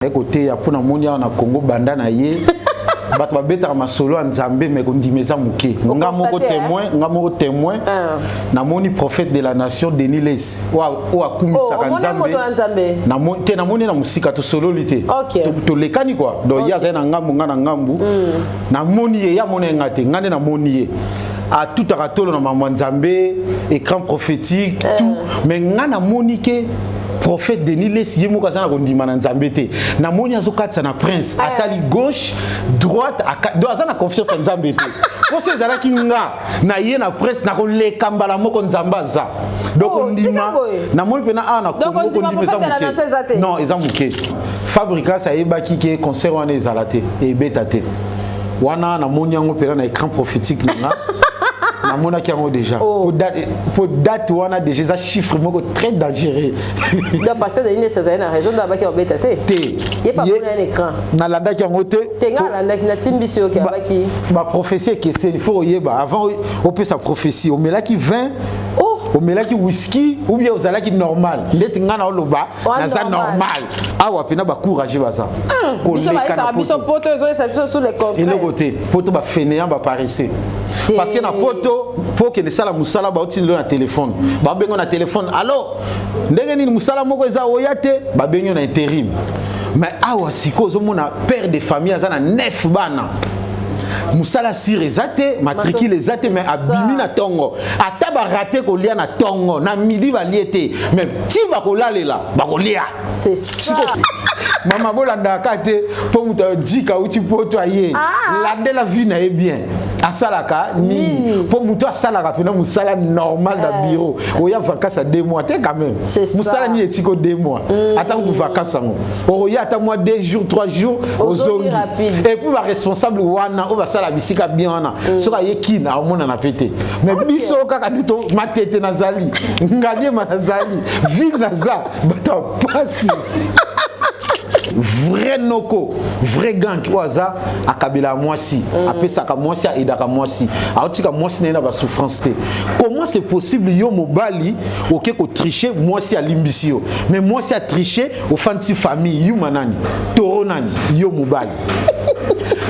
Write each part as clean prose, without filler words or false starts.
Côté ya pona monia na Congo banda na ye bato babeta masolo en Nzambe mais kondimeza muke nga moko témoin na moni prophète de la nation Denis Les o akumisaka Nzambe na moni na musika to solo lité to lekani quoi donc ya za na ngambu nga na ngambu na moni ye ya moni ngate ngane na moni ye à tout aratolo na mambo Nzambe écran prophétique tout mais nga na moni ke prophète Denis Les yemo kazana kondima na Nzambe te na moni azokatsa na prince atali gauche droite do azana confiance en Nzambe te parce ezala kinga na ye na prince na koleka mbala moko Nzamba za donc ondima na moni pena na Congo kondima za non eza muke fabrika sa yebaki ke concert wana ezala te e beta te wana na moni yango pena na écran prophétique nanga na mona qui a déjà pour date on a déjà chiffre très dangereux donc pasteur de César na raison d'abord qui obeta te y pas un écran na landa qui a ngote te nga landa qui na timbisio qui abaki ma prophétie que c'est il faut yeba avant on peut sa prophétie on met là qui vin on met là qui whisky ou bien aux qui normal ndeti nga na oloba na ça normal awa pena ba courage ba ça biso poto zo ça sur les comptes et le côté poto ba fainéant ba paresser parce que na poto pour que les sala musala ba otindi na téléphone ba bengo na téléphone alors ndenge ni musala moko eza oyate ba bengo na intérim mais awa siko zo mona père de famille azana 9 bana musala sir ezate matricule ezate mais abimi na tongo ata ba raté ko lia na tongo na midi ba liete mais ti ba ko lalela ba ko lia c'est ça mama bolanda kate po muta dika uti poto aye lande la vie na e bien asalaka ni po muto asalaka pena musala normal da bureau oya vacances à 2 mois te quand même musala ni etiko 2 mois attends pour vacances ngo oya ata moi 2 jours 3 jours ozongi et puis ba responsable wana o ba sala bisika bien wana soka yekina omona na pété mais biso kaka dito matete nazali ngalie manazali ville naza bato pasi vrai noko vrai gang qui waza akabela mwasi apesaka mwasi aidaka mwasi aotika mwasi na ba souffrance te comment c'est possible yo mobali oké ko tricher mwasi alimbisio mais mwasi a tricher au fanti famille yu manani toro nani yo mobali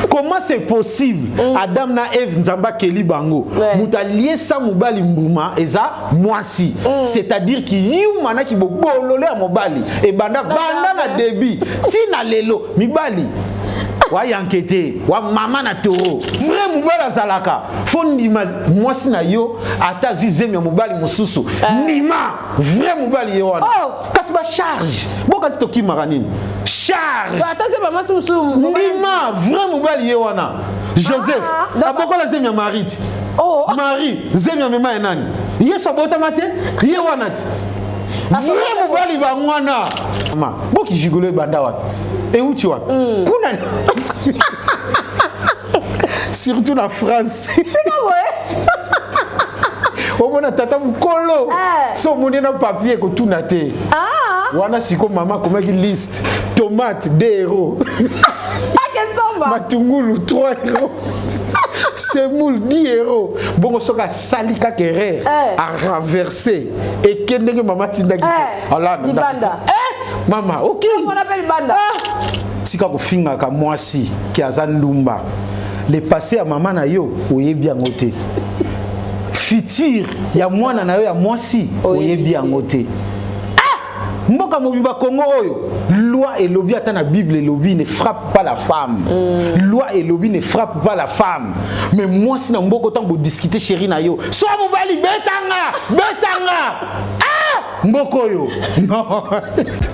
comment c'est possible Adam na Eve nzamba keli bango muta lié sa mobali mbuma eza mwasi c'est-à-dire ki yu mana ki bobolole ya mobali e banda na débit tina lelo mibali wa yankete wa mama na toro vrai mobali azalaka fo ndima mwasi na yo ata zuzemi ya mobali mususu ndima vrai mobali ye wana kasi ba charge boka titoki maranini charge attention maman mususu ndima vrai mobali ye wana Joseph abokola zemi ya Marie Marie zemi ya mema nani yeso bota mate ye wana ti vrai mobali ba mwana mama boki jigolo banda wapi et où tu vois kuna surtout la France c'est pas vrai au moins tata mukolo so moni na papier ko tuna te wana siko mama comment qui liste tomate 2 euros matungulu 3 euros semoule 10 euros bon soka salika kere a renversé et kendenge mama tindaki ala ni banda mama OK on appelle banda tika ko finga ka mwasi ki azandumba le passé à maman na yo oyebi yango te futur ya mwana na yo ya mwasi oyebi yango te mboka mobimba Congo oyo loi et lobby ata na Bible et lobby ne frappe pas la femme loi et lobby ne frappe pas la femme mais moi si na mboko tango discuter chéri na yo so mobali betanga mboko yo non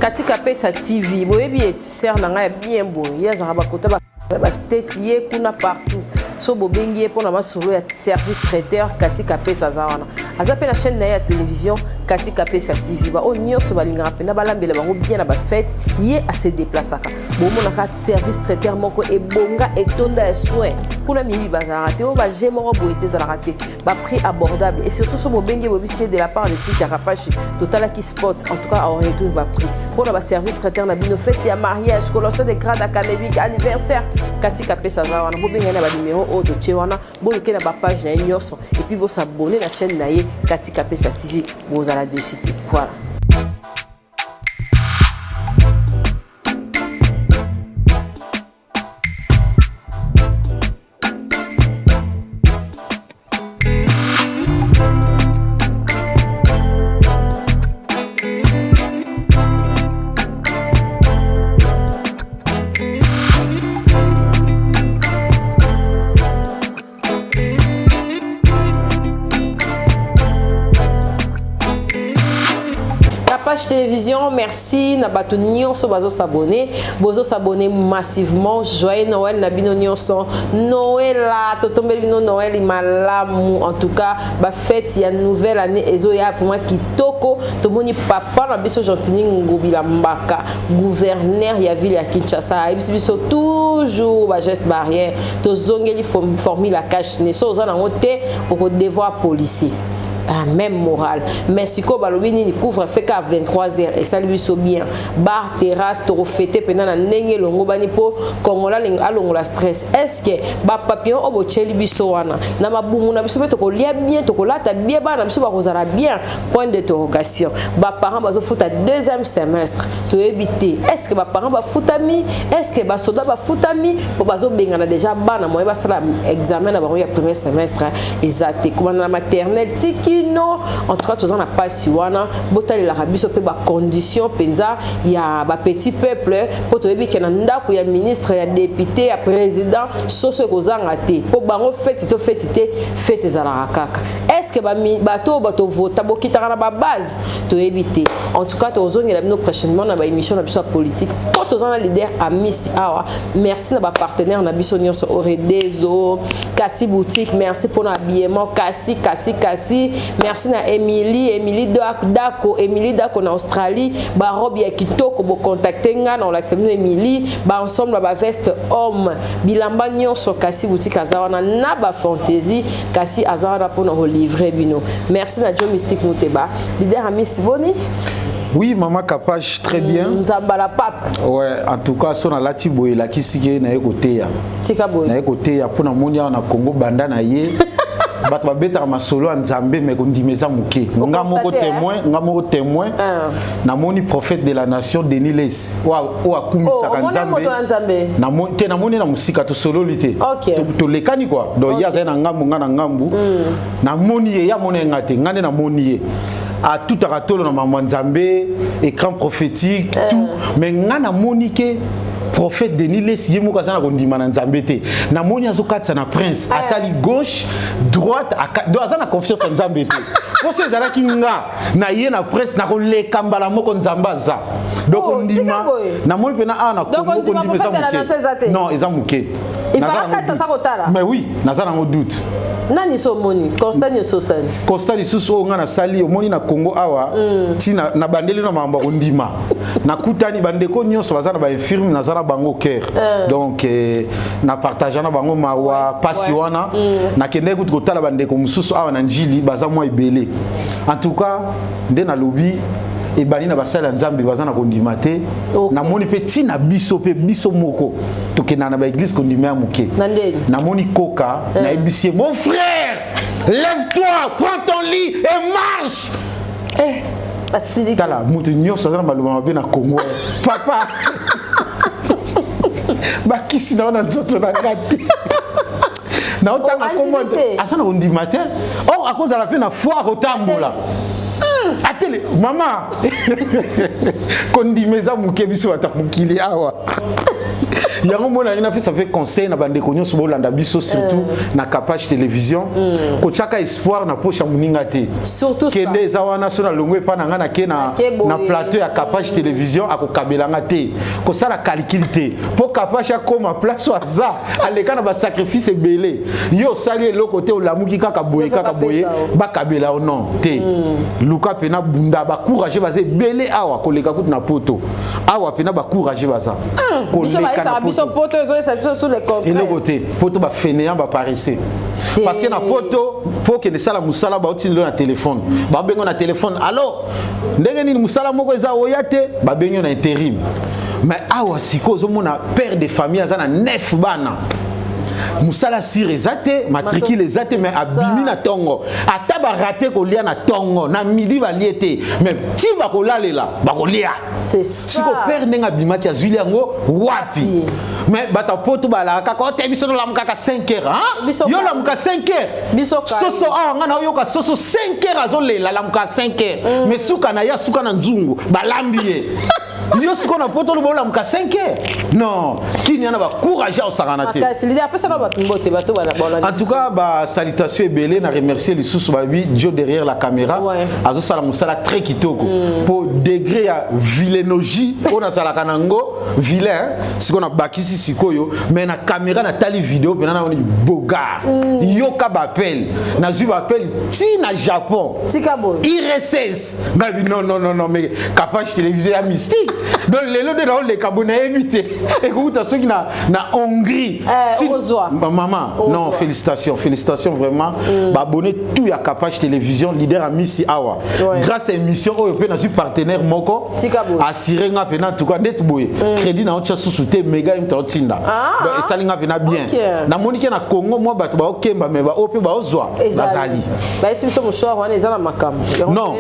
katika pesa TV boyebi sœur na nga bien bo yaza ba kota ba state ye kuna partout so bobengi pour na masolo ya service traiteur katika pesa za wana azape na chaîne na ya télévision katika pesa TV ba onyo so balinga pena balambela bango bien na ba fête ye a se déplaçaka bo mona ka service traiteur moko e bonga et tonda soin kuna mimi bazara te o ba jemo boete za raté ba prix abordable et surtout so bobengi bobisi de la part de site Rapachi Total qui sport en tout cas a réduit ba prix pour na service traiteur na bino fête ya mariage colossal de grade académique anniversaire katika pesa za wana bobenga na ba numéro o de Tchewana boke na ba page na nyoso et puis bo s'abonner la chaîne na ye katika pesa TV bo à la décide. Voilà. Capage Télévision, merci na bato nyonso bazo s'abonner, bozo s'abonner massivement. Joyeux Noël na bino nyonso. Noël là, totombeli bino Noël malamu. En tout cas, ba fête ya nouvelle année ezo ya vraiment kitoko. Tomoni papa na biso Gentini Ngobila Mbaka, gouverneur ya ville ya Kinshasa. Biso toujours ba geste barrière. Tozongeli formule la cache ne so za na ngote pour devoir policier. Même morale. Mais si ko balobi ni couvre fait qu'à 23h et ça lui so bien. Bar terrasse to fêter pendant na ndenge longo bani po kongola linga longo la stress. Est-ce que ba papillon obo cheli biso wana na mabumu na biso to ko lia bien to ko lata bien ba na biso ba kozala bien point d'interrogation. Ba parents bazo futa deuxième semestre to éviter. Est-ce que ba parents ba futami? Est-ce que ba soda ba futami pour bazo bengana déjà ba na moye ba sala examen na ba ya premier semestre exact comme na maternelle tiki non, en tout cas, tous en a pas si wana. Botali la rabiso pe ba condition penza ya ba petit peuple pour to ebi kenanda pour ya ministre ya député ya président soso kozanga te. Pour bango fête za la kaka. Est-ce que bato vota bokitaka na ba base to ebité. En tout cas, to zone la bino prochainement na ba émission na biso politique. Pour tous en a leader à Miss Awa. Merci na ba partenaire na biso nyonso Oredezo, Kassi boutique, merci pour l'habillement Kassi. Merci na Emily Dako na Australie ba robe ya kitoko bo contacter nga na l'accepter Emily ba ensemble ba veste homme bilamba nyonso Kassi boutique azawana na ba fantaisie Kassi azawana pour nous livrer bino. Merci na Joe Mystique Muteba leader Miss Boni. Oui, maman Capage, très bien. Nzambala pape. Ouais, en tout cas, son alati boye la kisike na ekote ya. Tika boye. Na ekote ya pona monia na Congo banda na ye. Bato babeta masolo nzambe me kondimeza muke. Nga moko témoin. Na moni prophète de la nation Denis Les. Wa kumisaka nzambe. Na moni na musika to solo lité. To lekani quoi. Donc ya za na ngambu nga na ngambu. Na moni ye ya moni ngate ngane na moni ye. À tout à ratolo na maman nzambe, écran prophétique, tout. Mais nga na moni ke prophète Denis Les yemo kazana kondima na nzambe te. Na moni azokatsa na prince, atali gauche, droite, do azana confiance en nzambe te. Pour ces ala kinga na ye na prince na ko le kambala moko nzamba za. Donc ondima na moni pena ana ko kondima za muke. Non, eza muke. Il fera 4 ça kotala. Mais oui, nazana ngo doute. Nani so moni Constant Sosani Constant Suso nga na sali omoni na Congo awa tina na bandeli na mamba ondima na kutani bandeko nyonso bazana ba infirme na zana bango cœur donc na partager na bango mawa pasi wana na kende ko tala bandeko mususu awa na njili baza mwa ebele en tout cas nde na lobi et bani na basala nzambe bazana kondima te na moni petit na biso pe biso moko to kena na ba église kondima muke na moni koka na ebisie mon frère lève-toi prends ton lit et marche tala mutu nyonso azana baluma mabe na Congo papa bakisi na wana nzoto na ngati na otanga kombo asana kondima te à cause de la peine na foi kotambola atele mama kondimeza muke biso atamukili awa yango mona ina fait ça fait conseil na bande konyo so bolanda biso surtout na Capage Télévision ko chaka espoir na poche muninga te surtout ça kende zawana so na longwe pa na ngana ke na plateau ya Capage Télévision akokabelanga te ko sala calcul te pour Capage akoma place aza aleka na ba sacrifice belé yo sali eloko te olamuki kaka boye ba kabela o non te luka pena bunda ba courage baze belé awa koleka kutu na poto awa pena ba courage baza koleka biso poto zo ça sur les contrats et le côté poto ba fainéant ba paresser parce que na poto faut que ne sala musala ba otine na téléphone ba bengo na téléphone allo ndenge nini musala moko eza oyate ba bengo na intérim mais awa siko zo mona père de famille azana 9 bana musala sir ezate matricule ezate mais abimi na tongo ata ba raté ko lia na tongo na midi ba liete mais ti ba ko lalela ba ko lia c'est ça siko père nenga bimaki azuli yango wapi mais bata poto ba la ka ko te biso la mukaka 5 heures hein yo la muka 5 heures biso soso ngana yo ka soso 5 heures azolela la muka 5 heures mais suka na ya suka na nzungu ba lambiye yo siko na poto lobola muka 5h non kini ana ba courage au saranate en tout cas ba salutation belé na remercier les sous babi Dio derrière la caméra azo sala musala très kitoko pour degré ya vilainologie on a sala kanango vilain siko na bakisi sikoyo mais na caméra na tali vidéo pena na oni bogar yo ka ba appel na zu ba appel ti na Japon Tikabo IRSS non mais capage télévisé à mystique donc les lots de les cabonais évité écoute ceux qui na Hongrie maman non félicitations vraiment abonné tout ya capage télévision leader à Missi Awa grâce à émission européenne na suis partenaire moko assuré nga pena en tout cas net boy crédit na ocha sous-souté méga imtotinda donc et ça linga pena bien na monique na Congo moi bato ba okemba mais ba ope ba ozwa bazali ba esi so mshwa wana ezala makam non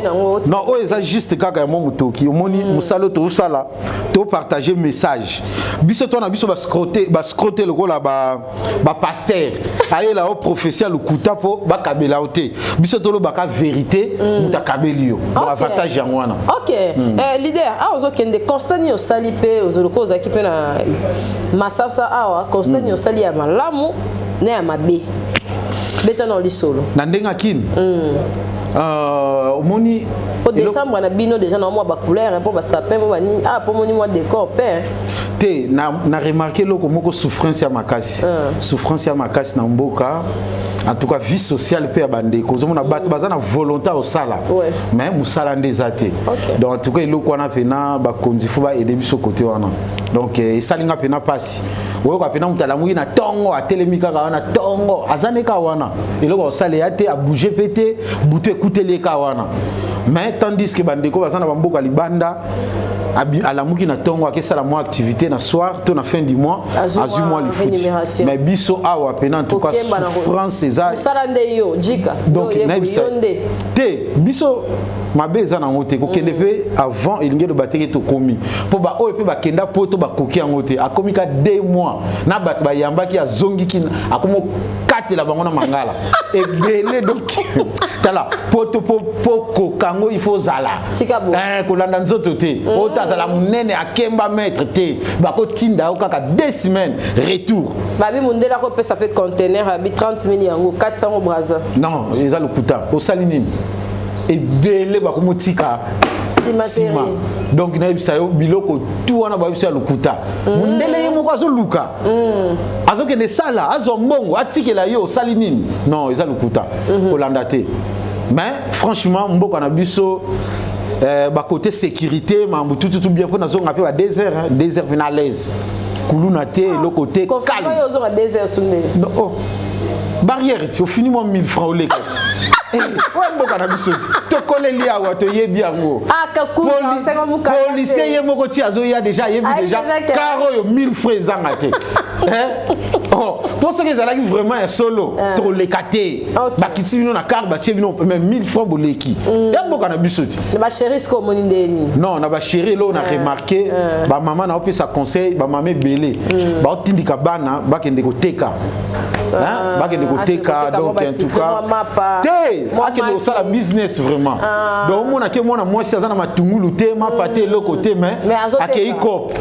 o eza juste kaka ya momutoki omoni musalo to sala to partager message biso to na biso ba scroter le kola ba pasteur ayela au professeur lukuta po ba kabela ote biso to lo ba ka vérité muta kabelio ba avantage ya mwana leader a ozo kende Constantine osali pe ozoloko ozaki pe na masasa awa Constantine osali ya malamu na ya mabe beta na lisolo na ndenga kini moni au décembre na bino déjà na moi ba couleur pour ba sapin pour ba ni pour moni moi décor pe te na remarqué loko moko souffrance ya makasi na mboka en tout cas vie sociale pe ya bandeko zo mona bato bazana volonté au sala mais musala ndezate donc en tout cas loko wana pena ba konzi fu ba aider biso côté wana donc esalinga pena pasi oyo ka pena mutala muyi na tongo atelemika ka wana tongo azaneka wana eloko osale ya te a bouger pété butu écouter ka wana mais tandis que bandeko bazana bamboka libanda alamuki na tongo akesala mo activité na soir to na fin du mois azu moi le foot mais biso awa pena en tout cas France eza salande yo jika donc naibisa te biso mabeza na ngote ko kende pe avant elinge de bateke to komi po ba o pe ba kenda poto ba koki en ngote akomi ka 2 mois na bat ba yamba ki azongi ki akomo katela bango na mangala ebele donc tala poto po kango il faut zala ko landa nzoto te o tazala munene akemba maître te ba ko tinda o kaka 2 semaines retour babi mundela ko pe ça fait conteneur abi 30 000 yango 400 au Brazza non eza le kuta o salinini et belé ba komotika sima donc na bisa yo biloko tout wana ba bisa lukuta mundele yemo ko azo luka azo kende sala azo mbongo atikela yo salinini non eza lukuta kolanda te mais franchement mboko na biso ba côté sécurité mambu tout bien pour na zo ngape ba désert à l'aise kuluna te le côté calme yo zo désert sunde oh barrière tu fini moi 1000 francs au lait ouais mboka na biso to koleli awa to yebi yango policier yemoko ti azo ya déjà yebi déjà caro yo 1000 francs zanga te oh pour ce que ça là vraiment un solo to lekate ba kiti bino na car ba tie bino même 1000 francs boleki ya mboka na biso ti ba chéri sko monindeni non na ba chéri lo na remarqué ba maman na opesa conseil ba mamé belé ba otindika bana ba kende ko teka ba kende ko teka donc en tout cas akende osala business vraiment donc mona ke mona mwasi aza na matungulu te mapate le côté mais akei cop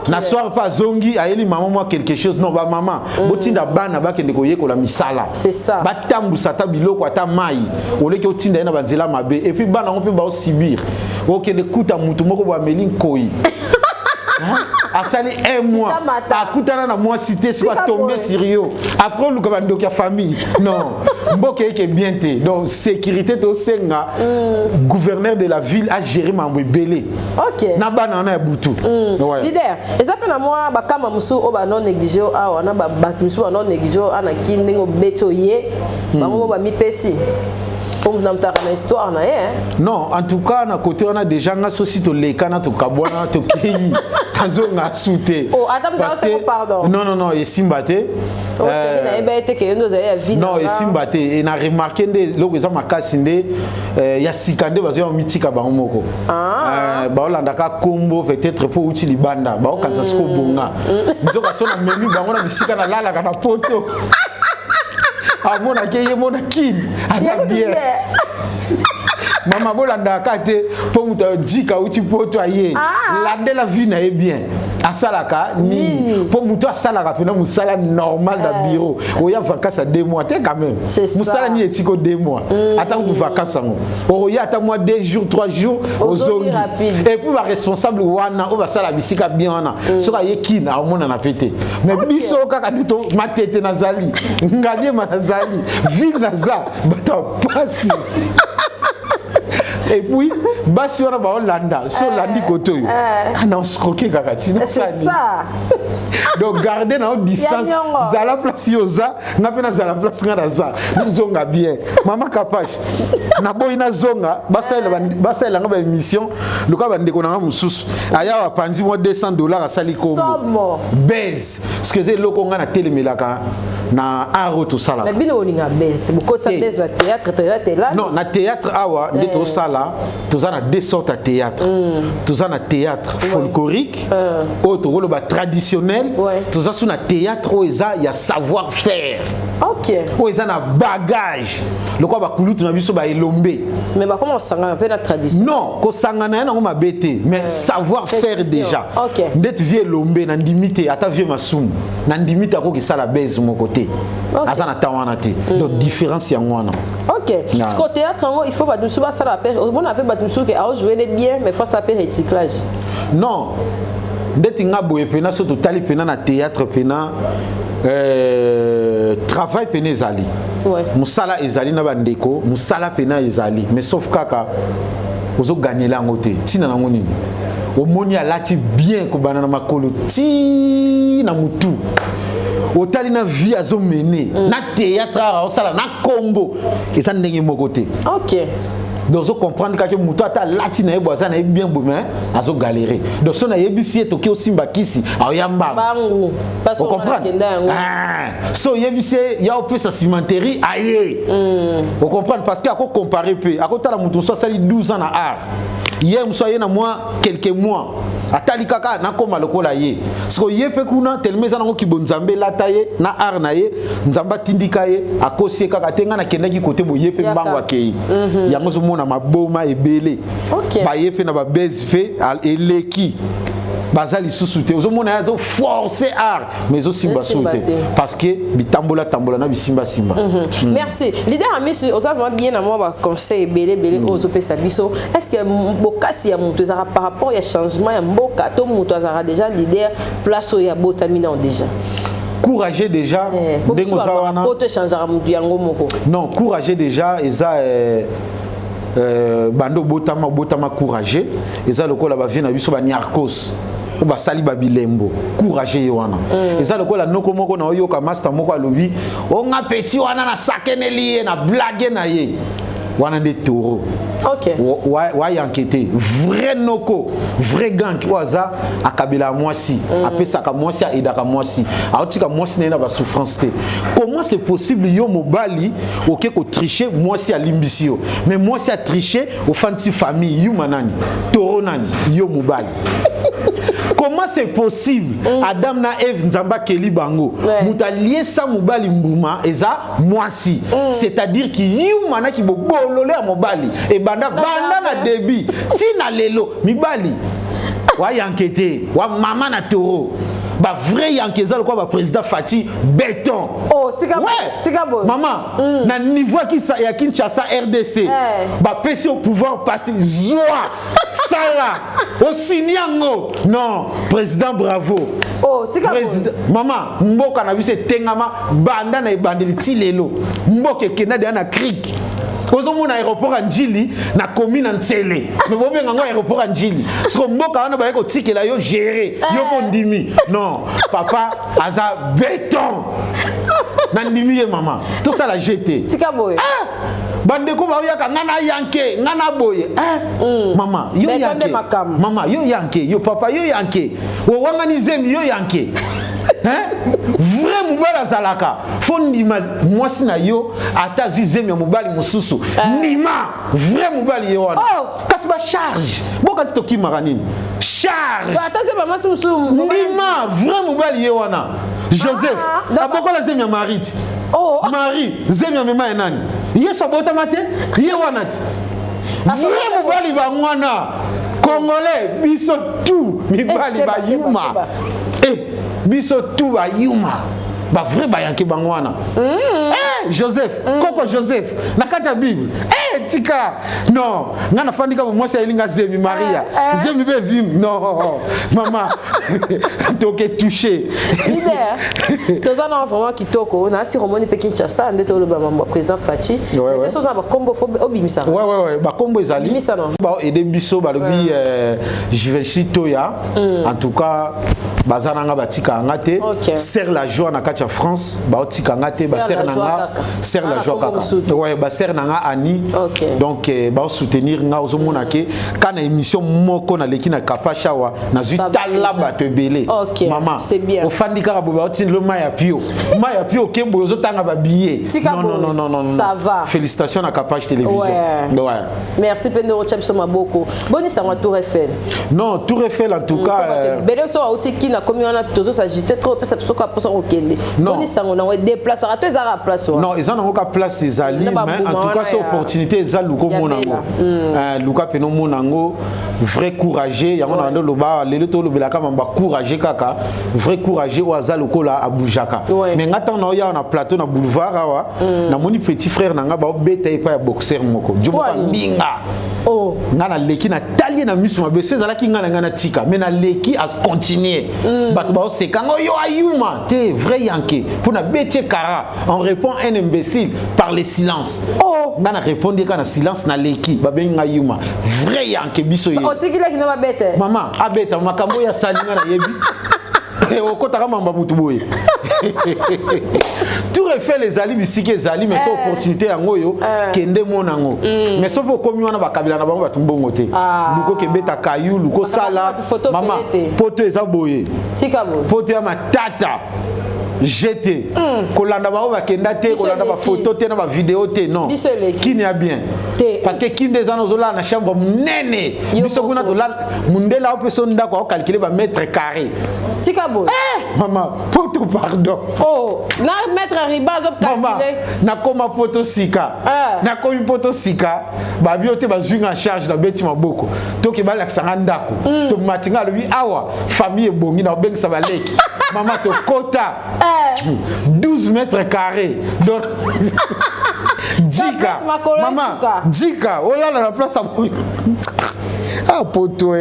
na soir pas zongi ayeli maman moi quelque chose non ba maman botinda bana bakende ko yekola misala c'est ça batambusa ta biloko ata mai oleki otinda na banzela mabe et puis bana on peut ba osibir okende kuta mutu moko bo ameli nkoi asali 1 mois akutana na moi cité soit tombé sérieux après le kabando ki famille non mboka eke bien té donc sécurité to senga gouverneur de la ville a géré mambo belé na bana na butu leader ezapé na moi ba kama musu o ba non négligé a na ba musu ba non négligé ana kiningo beto ye bango ba mi pesi comme dans ta histoire na non en tout cas na côté on a déjà nga société le kana to kabwana to pays azonga souté adam pardon non et simbate chéri na ebete ke ndo za ya vie non et simbate et na remarqué nde loko za makasi nde ya sikande bazo ya mitika bango moko ba olanda ka kombo peut-être pour utili banda ba okanza sko bonga nzoka sona menu bango na bisika na lala kana poto amona ke ye mona kin asa bien Maman bolanda kate pour muta dika uti poto aye. Lande la vie na bien. Asalaka ni pour muta salaka pena musala normal da bureau. Oya vacances à 2 mois quand même. Musala ni etiko 2 mois. Attends pour vacances ngo. Oya attends moi 2 jours 3 jours ozongi. Et puis va responsable wana o ba sala bisika bien wana. Soka yekina au mona na pété. Mais biso kaka dito matete nazali. Ngalie manazali. Ville naza bata pasi. Et puis, basi wana ba Hollanda, so landi koto yo. Na osroke kakati na sani. C'est ça. Donc garder na distance, zala place yoza, na pena zala place ngana za. Zonga bien. Mama kapache. Na boy na zonga, basa ela ngaba émission, loka bande ko na mususu. Aya wa panzi mo $200 asali kombo. Somo. Base. Ce que c'est loko ngana telemelaka na aro to sala. Mais bino oninga base. Beaucoup de base na théâtre là. Non, na théâtre awa ndeto sala. Tous en a 2 sortes de théâtre. Tous en a théâtre folklorique, autre rôle traditionnel. Tous en a théâtre où il y a savoir-faire. Ok. Où il y a bagage. Le quoi va couler tout na biso ba elombe. Mais bah comment ça un peu la tradition? Non, ko sangana na ngoma bete, mais savoir-faire déjà. Ok. D'être vieux lombe na ndimité, ata vieux masum. Na ndimité ko ki sala base mon côté. Azana tawana te. Donc différence ya ngwana. Ok. Parce qu'au théâtre il faut pas nous souvent ça rappelle. On appelle Batumsou qui a joué bien, mais faut s'appeler recyclage. Non. Ndeti nga boye pena surtout tali pena na théâtre pena travail pena ezali. Ouais. Musala ezali na bandeko, musala pena ezali. Mais sauf kaka ozo gagner la ngote. Tina na ngoni. Omoni alati bien ko banana makolo ti na mutu. Otali na vie azo mener na théâtre osala na kombo. Eza ndenge moko te. OK. Donc, vous comprenez que muto ata latina e boza na bien boumé azo galérer. Donc, si on a yebisi to ki osimba kisi aoyamba. Bangu. Vous comprenez? So yebisi ya opé sa cimenterie aye. Vous comprenez parce que ako comparer peu. Ako tala muto so sali 12 ans na art. Hier muso ye na moi quelques mois. Atali kaka na koma lokola ye. So ye pe kuna telmeza nango ki bonzambe lataye na art na ye, nzamba tindika ye akosie kaka tenga na kendaki côté bo ye pe mbango akei. Yango zo mona maboma ebele. OK. Ba ye pe na ba base fe eleki. Bazali sous-souté. Vous avez forcé art, mais aussi simba parce que bitambola tambola na bisimba simba. Merci. Leader ami, vous avez bien à moi conseil belé aux opésa biso. Est-ce que bokasi ya mutu zara par rapport ya changement ya mboka to mutu zara déjà leader place ya botamina déjà. Courageux déjà. Non, courageux déjà et ça bando botama courageux et ça le ko la ba vient na biso ba nyarkos ou ba sali ba bilembo courageux wana et ça le ko la noko moko na oyoka master moko alobi o nga petit wana na sakeneli na blague na ye wana de toro. OK. Wa enquêter vrai noko vrai gang waza akabila mwasi apesaka mwasi aidaka mwasi aotika mwasi na ba souffrance te. Comment c'est possible yo mobali OK ko tricher mwasi alimbisio mais mwasi a tricher au fanti famille yu manani toro nani yo mobali. Comment c'est possible Adam na Eve nzamba keli bango mutalié sa mobali mbuma eza mwasi c'est-à-dire ki yu mana ki bobolole a mobali et banda na débit tina lelo mibali wa yankete wa mama na toro ba vrai yankeza le quoi ba président Fati béton. Oh tika bo maman na niveau qui ya Kinshasa RDC ba pesi au pouvoir passer joie sala au sinyango non président bravo. Oh tika président maman mboka na bise tengama banda na ebandeli tilelo mboka kenada na crique. Kozo mona aéroport Njili na commune Ntsele. Mais bon bien ngo aéroport Njili. Parce que mboka wana ba ko tikela yo gérer, yo ko ndimi. Non, papa aza béton. Na ndimi maman. Tout ça la jeté. Tika boy. Ah! Bande ko ba yaka ngana yanke, ngana boye. Maman, yo yanke. Maman, yo yanke, yo papa yo yanke. Wo wangani zemi yo yanke. Hein? Vrai mobali zalaka. Faut ndima mwasi na yo ata zizemi ya mobali mususu. Ndima vrai mobali yo wana. Kasi ba charge. Boka tito ki maranini. Charge. Ata se ba mwasi mususu. Ndima vrai mobali yo wana. Joseph. Aboko la zemi ya Marie. Oh. Marie, zemi ya mema nani? Yeso bota mate? Ye wana ti. vrai mobali bangwana congolais biso tout mibali ba yuma biso tout ba yuma ba vrai ba yanki bangwana Joseph Koko Joseph nakata Bible tika non ngana fandika mo mwasi elinga Zemi Maria Zemi be vim non maman toke touché leader tozana vraiment kitoko na si romoni pe Kinshasa ndeto le ba président Fachi te so na ba combo fo obimisa ouais ba combo ezali ba aider biso ba lobi Jivenchito ya en tout cas bazana nga batika ngate serre la joie na kacha France ba otika ngate ba serre nanga serre la joie kaka ouais ba serre nanga ani donc ba soutenir nga ozomona ke kana émission moko na leki na kapachawa na zutala bato belé maman ofandika ka boba otine le maya pio kembo ozotanga ba billet non ça va félicitations à Kapach télévision ouais merci Pendoro Chapso Maboko boni sangwa Tour Eiffel non Tour Eiffel en tout cas belé so otiki na komi wana tozo s'agiter trop pesa soka posa okende boni sangwa na déplacer à toi za place non ils en ont ka place ezali mais en tout cas c'est opportunité ezali luko monango luka peno monango vrai courageux yango na ndo loba lelo to lobela kama ba courageux kaka vrai courageux o azali kola abujaka mais ngata na ya na plateau na boulevard awa na moni petit frère nanga ba beta epa ya boxeur moko jomo mbinga ngana leki na talie na misu mabe sezala ki ngana tika mais na leki as continuer bato ba sekango yo ayuma te vrai yanké pour na betie kara on répond un imbécile par le silence ngana répondre kana silence na leki ba benga yuma vrai yanké biso ye otikile kina ba bete mama abeta makambo ya salinga na yebi okotaka mamba mutu boye Tour Eiffel les ali bisiki ezali mais c'est opportunité yango yo kende monango mais so po komi wana bakabila na bango batumbongo te luko kebeta kayu luko sala mama poto eza boye tika boye poto ya matata jeté kolanda ba bakenda te kolanda ba photo te na ba vidéo te non kini ya bien parce que kinde des ans ozola na chambre munene biso kuna to la mundela opeso ndako o calculer ba mètre carré tika boy maman poto pardon na mètre riba zo calculer na koma poto sika na komi poto sika ba biote ba zwinga en charge na beti maboko to ke ba la sanga ndako to matinga lobi awa famille ebongi na bengisa ba leki maman to kota 12 mètres carrés donc Djika maman Djika oh là la place ah poto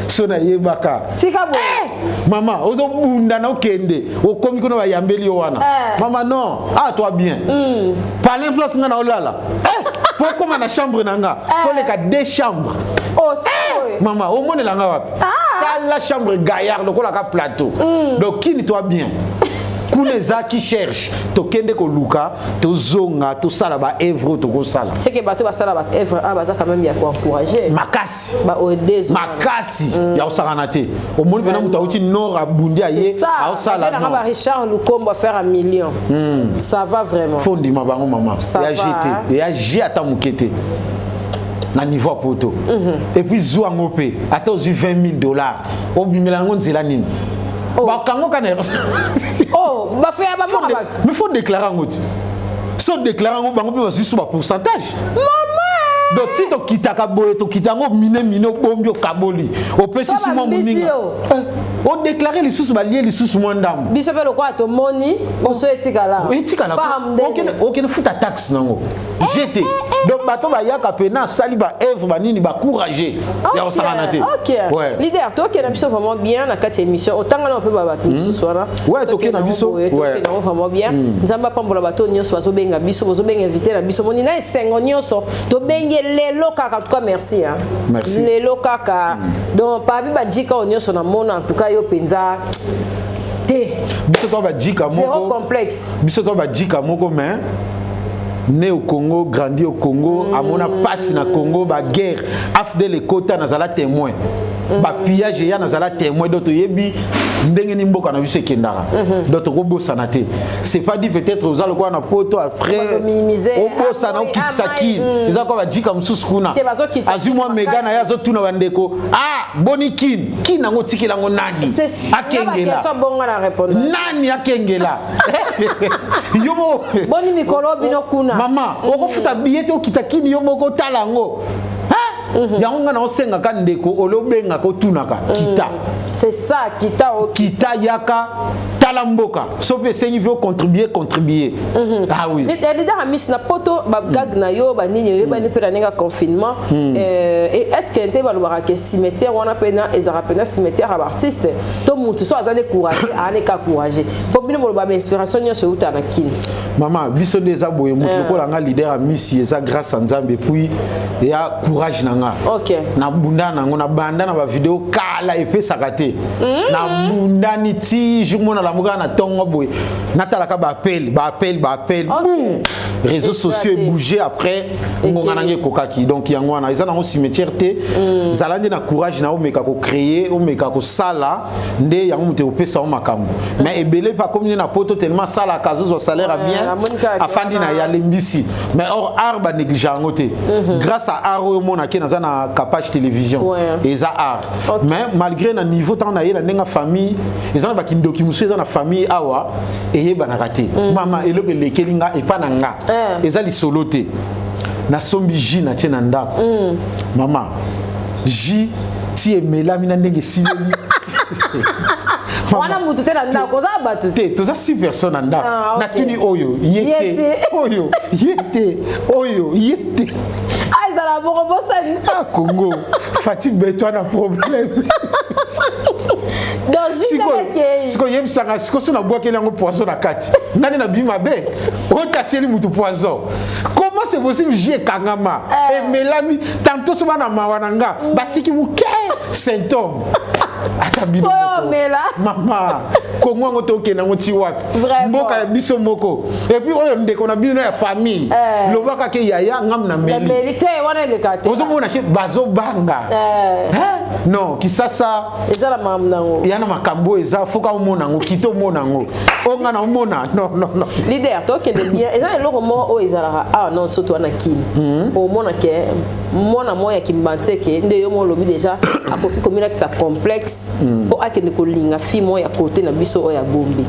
sona yebaka tika bo maman ozo bunda na okende okomi kono ba yambeli wana maman non ah toi bien parler place nga na olala pourquoi na chambre nanga faut les 2 chambres maman au monde langa wapi la chambre gaillard lokola ka plateau donc qui toi bien Kuneza qui cherche to kende ko luka to zonga to sala ba evre to ko sala c'est que bato ba sala ba evre baza quand même ya ko encourager makasi ba odezo makasi ya osaranate au monde bena muta uti nord abundi aye a sala non ba Richard Lukombo faire un million ça va vraiment fondi mabango maman ya jeté ya j ata mukete na niveau poto et puis zo ngopé ata ozu $20,000 obimela ngo nzela nini bakango kana ba fait ba mo ba mais faut déclarer ngoti so déclarer ngo bango pe ba sous ba pourcentage maman donc si to kitaka boye to kitango mine bombi kaboli o pesi suma muninga o déclarer les sous ba lier les sous mo ndam biso pe lokwa to moni o so etikala OK ne futa taxe nango jeté donc bato ba yaka pena sali ba œuvre ba nini ba courager ya osaranate leader to ke na biso vraiment bien na kati émission otanga na pe ba bato sous wana ouais to ke na biso ouais to vraiment bien nzamba pambola bato nyonso bazo benga biso bozo benga inviter na biso moni na esengo nyonso to benge lelo kaka en tout cas merci hein merci lelo kaka donc pa bi ba Djika nyonso na mona en tout cas yo penza te biso to ba Djika moko zéro complexe biso to ba Djika moko mais né au Congo, grandi au Congo, à mon passe na Congo, ba guerre, afdel les quotas nazala témoin. Ba pillage ya nazala témoin d'autres yebi ndenge ni mboka na biso kendara. D'autres robo sanate. C'est pas dit peut-être aux allo quoi na poto après robo sana okitsaki. Eza quoi ba Djika msusu kuna. Azu moi mega na ya zo tuna bandeko. Ah, boni kin nango tikela ngo nani. Akengela. Nani akengela. Yomo boni mikolo bino kuna maman okofuta billet to kitakini yo moko talango yango nga na osenga ka ndeko olobenga ko tunaka kita c'est ça kita kita yaka talamboka so pe sengi veut contribuer ah oui leader amis na poto ba gag na yo ba nini yo ba ni pe na confinement et est-ce que ente ba lo ba ke cimetière wana pena ezara pena cimetière à artiste to mutu so azane courage ane ka courage po bino ba inspiration nyo so uta na kini maman biso déjà boye mutu ko la nga leader amis eza grâce à Nzambe puis ya courage nanga OK na bunda nango na banda na ba vidéo kala epé sakate na bunda ni ti jour na la muka na tongo boye na talaka ba appel boum réseaux sociaux bougé après ngonga nange kokaki donc yango wana eza na cimetière te zalandi na courage na omeka ko créer omeka ko sala nde yango muté opesa o makambo mais ebele pas comme na poto tellement sala kazo salaire bien afandi na ya lembisi mais or arba négligeant ngote grâce à art au mona ki na na capage télévision et ça art mais malgré na niveau tant na yela ndenga famille ezana ba kindoki musu ezana famille awa eye banakate mama eloko lekelinga epananga ezali solote na sombi ji na tena ndako mama ji ti emelami na ndenge sileli wana mutu tena ndako za batu te toza 6 personnes ndako na tuni oyo yete oyo yete la borobosani ah Congo Fatih Beto na problème siko yebisanga siko so na boakeli yango poisson na kati nani na bima be otatieli mutu poisson comment c'est possible j'ai kangama et melami tantôt so bana mawananga batiki muke symptôme atabino mama Congo ngo toke na ngoti wapi mboka ya biso moko et puis oyo ndeko na bino ya famille lobaka ke yaya ngam na meli te wana le kate ozo mona ke bazo banga non kisasa ezala mamnango yana makambo eza foka omona ngo kito mona ngo onga na omona non leader toke de bien ezala loko mo o ezala ah non surtout wana kini o mona ke mona moya kimbanteke nde yo mo lobi déjà akoki komina kita complexe po akende ko linga fi moya côté na biso o ya bombi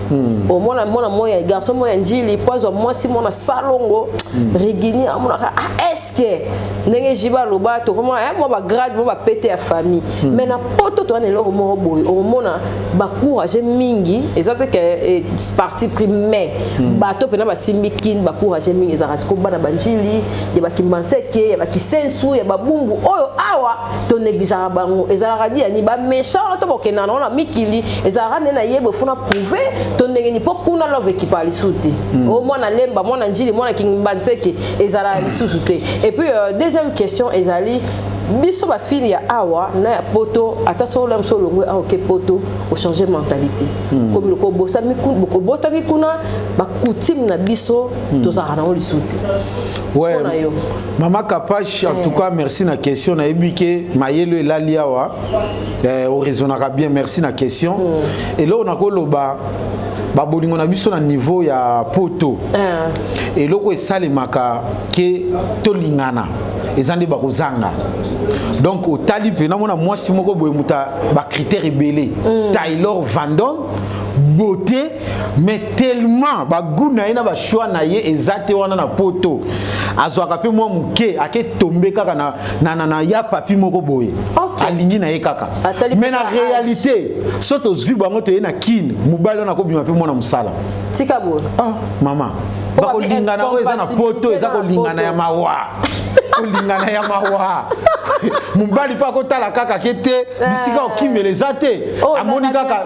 o mona moya garçon moya njili pozo moi si mona salongo rigini amona est-ce que ndenge jiba loba to comment moi ba grade moi ba péter ya famille mais na poto to na loko mo boy o mona ba courage mingi ezate que parti primaire ba to pena ba simbikin ba courage mingi ezara ko bana banjili ya ba kimbanteke ya ba kisensu ya ba bumbu oyo awa to négligeara bango ezara radi ani ba méchant to bokena na mikili ezara na yebo funa prouver to ndenge ni pokuna love ekipali sute o mona lemba mona njili mona kimbanteke ezara lisusu te et puis deuxième question ezali biso ba fili ya awa na ya poto ata solo mso longwe a ok poto o changer mentalité comme le ko bosa mikun ko bota mikuna ba coutume na biso to za na lisusu ouais mama Kapache en tout cas merci na question na ebike mayelo elali awa o raisonnera bien merci na question et là on a ko loba ba bolingo na biso na niveau ya poto et loko esalemaka ke to lingana ezande ba kozanga donc au tali pe na mona mwasi moko boye muta ba critères ebele Taylor Vandon beauté mais tellement ba guna ina ba choix na ye ezate wana na poto azwaka pe mwa muke ake tombe kaka na ya papi moko boye alingi na ye kaka mais na réalité soto zibo ngo to ye na kin mubali na ko bima pe mwana musala tika bo mama ba ko lingana ko eza na poto eza ko lingana ya mawa lingana ya mawa mubali pa ko tala kaka kete bisika okimele zate amoni kaka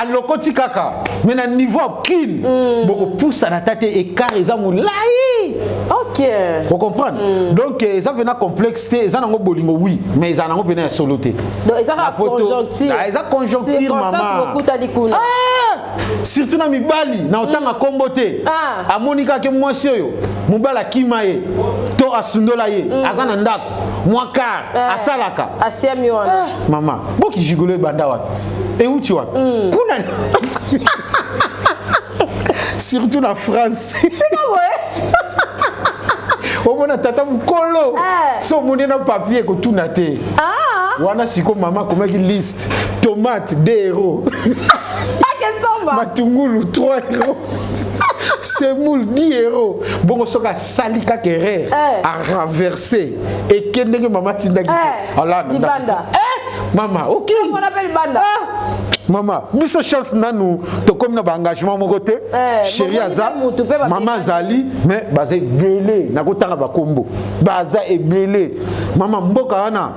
alokoti kaka mais na niveau kin boko poussa na tate écart eza mulai OK vous comprenez donc ça vient complexité eza nango bolingo oui mais eza nango pena soloté donc eza conjoncture eza conjoncture maman surtout na mibali na otanga kombote amoni kaka mwasi oyo mubala kimaye to asundola ye azana ndako mwakar asalaka asiami wana mama boki jigolo banda wapi e uti wapi kuna surtout na France omona tata mukolo so moni na papier ko tuna te wana siko mama komaki liste tomate 2 euros matungulu 3 euros semoule 10 €. Bon soka salika kerer a renversé et kendenge maman tindaki. Allah libanda. Maman, OK. On appelle banda. Maman, biso chance nanu to comme na engagement mon côté. Chérie Aza, maman Zali, mais baza belé na kotanga ba kombo. Baza ebelé. Maman mboka wana.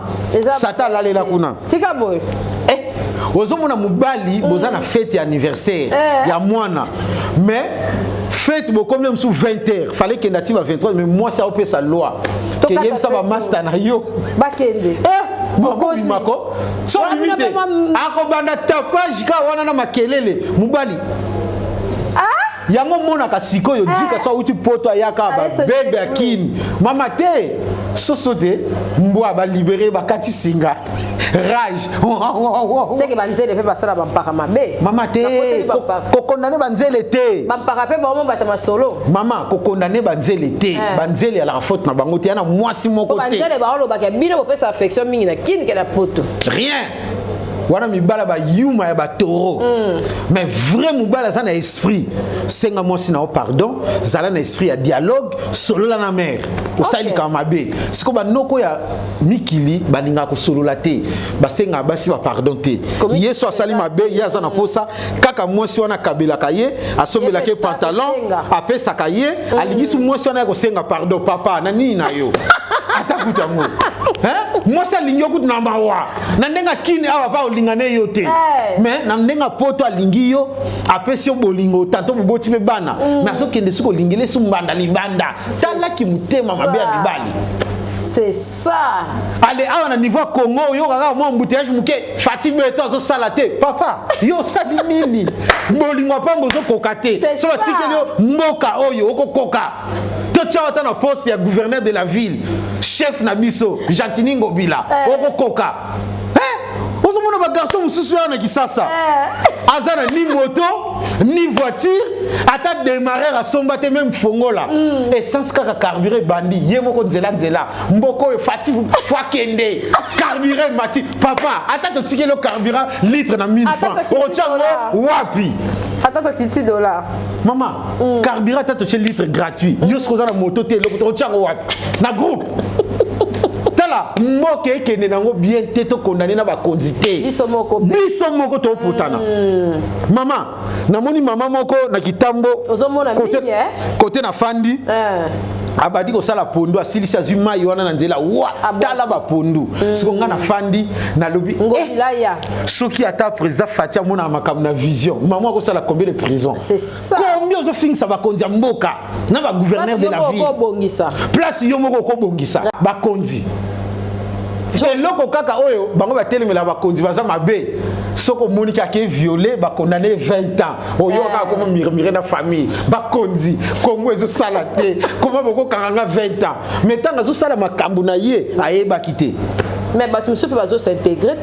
Sata lalela kuna. Tika boy. Ozomona mubali boza na fête anniversaire ya mwana. Mais fête bo comme sous 20 h. Fallait qu'il native à 23 mais moi ça opé sa loi. Que yem ça va master na yo. Bakende. Mako bimako. So limité. Ako banda tapage ka wana na makelele. Mubali. Yango mona ka sikoyo dika so uti poto ayaka ba bebe akin. Mama te sosote mbwa ba libérer ba kati singa. Rage. C'est que banzele pe basala bampaka mabe. Mama te ko condamner banzele te. Bampaka pe ba mo batama solo. Mama ko condamner banzele te. Banzele à la faute na bango te na mwasi moko te. Banzele ba olo ba ka bino bo pesa affection mingi na kin ke na poto. Rien. Wana mibala ba yuma ya ba toro. Mais vrai mibala ça na esprit. Senga mo sina pardon, zala na esprit ya dialogue solo la na mer. O sali ka mabe. Siko ba noko ya mikili balinga ko solo la te. Ba senga basi ba pardon te. Yeso asali mabe yaza na posa kaka mo si wana kabela kaye, asombela ke pantalon, apesa kaye, alingisu mo si wana ko senga pardon papa na nini na yo. Atakuta mo. Hein? Moi ça lingi okut namba wa. Na ndenga kini awa pa olingane yo te. Mais na ndenga poto alingi yo apesi yo bolingo tanto boboti pe bana. Mais aso kende suko lingile su mbanda libanda. Sala ki mutema mabe ya libali. C'est ça. Allez, à un niveau Congo, yo kaka mo embouteillage muke Fatih beto zo salate. Papa, yo sali nini? Bolingo pa mbozo kokate. So tikelo mboka oyo okokoka. Tchawata na poste ya gouverneur de la ville, chef Nabiso, Jacqueline Ngobila, okokoka. Ozomona ba garçon mususu na kisasa. Azana ni moto, ni voiture, ata démarrer à sombate même fongola. Essence kaka carburé bandi, yemoko nzela nzela. Mboko Fatih fois kende. Carburé mati. Papa, ata to tikelo carburant litre na 1000 francs. Ochango wapi? Attends, $60. Maman, carburant ata to litre gratuit. Yo skoza na moto te lo ochango wapi? Na groupe. Tala moke kende nango bien teto condamné na ba konzité. Biso moko to potana. Maman, namoni maman moko na kitambo. Ozomona mingi côté na fandi. Abadi ko sala pondu asilisa zuma yona na nzela wa tala ba pondu. Siko nga na fandi na lobi. Ngomilaya. Soki ata président Fatia mona makam na vision. Maman ko sala combien de prison? C'est ça. Combien zo finisa ba konzi mboka na ba gouverneur de la ville. Place yo moko ko bongisa. Ba konzi. Et loko kaka oyo bango ba telemela ba konzi baza mabe soko monika ke violé ba condamné 20 ans oyo ka comme murmurer na famille ba konzi Congo ezo sala te comment boko kanga 20 ans mais tanga zo sala makambu na ye ayeba kité. Mais bah tu me suis pas s'intégrer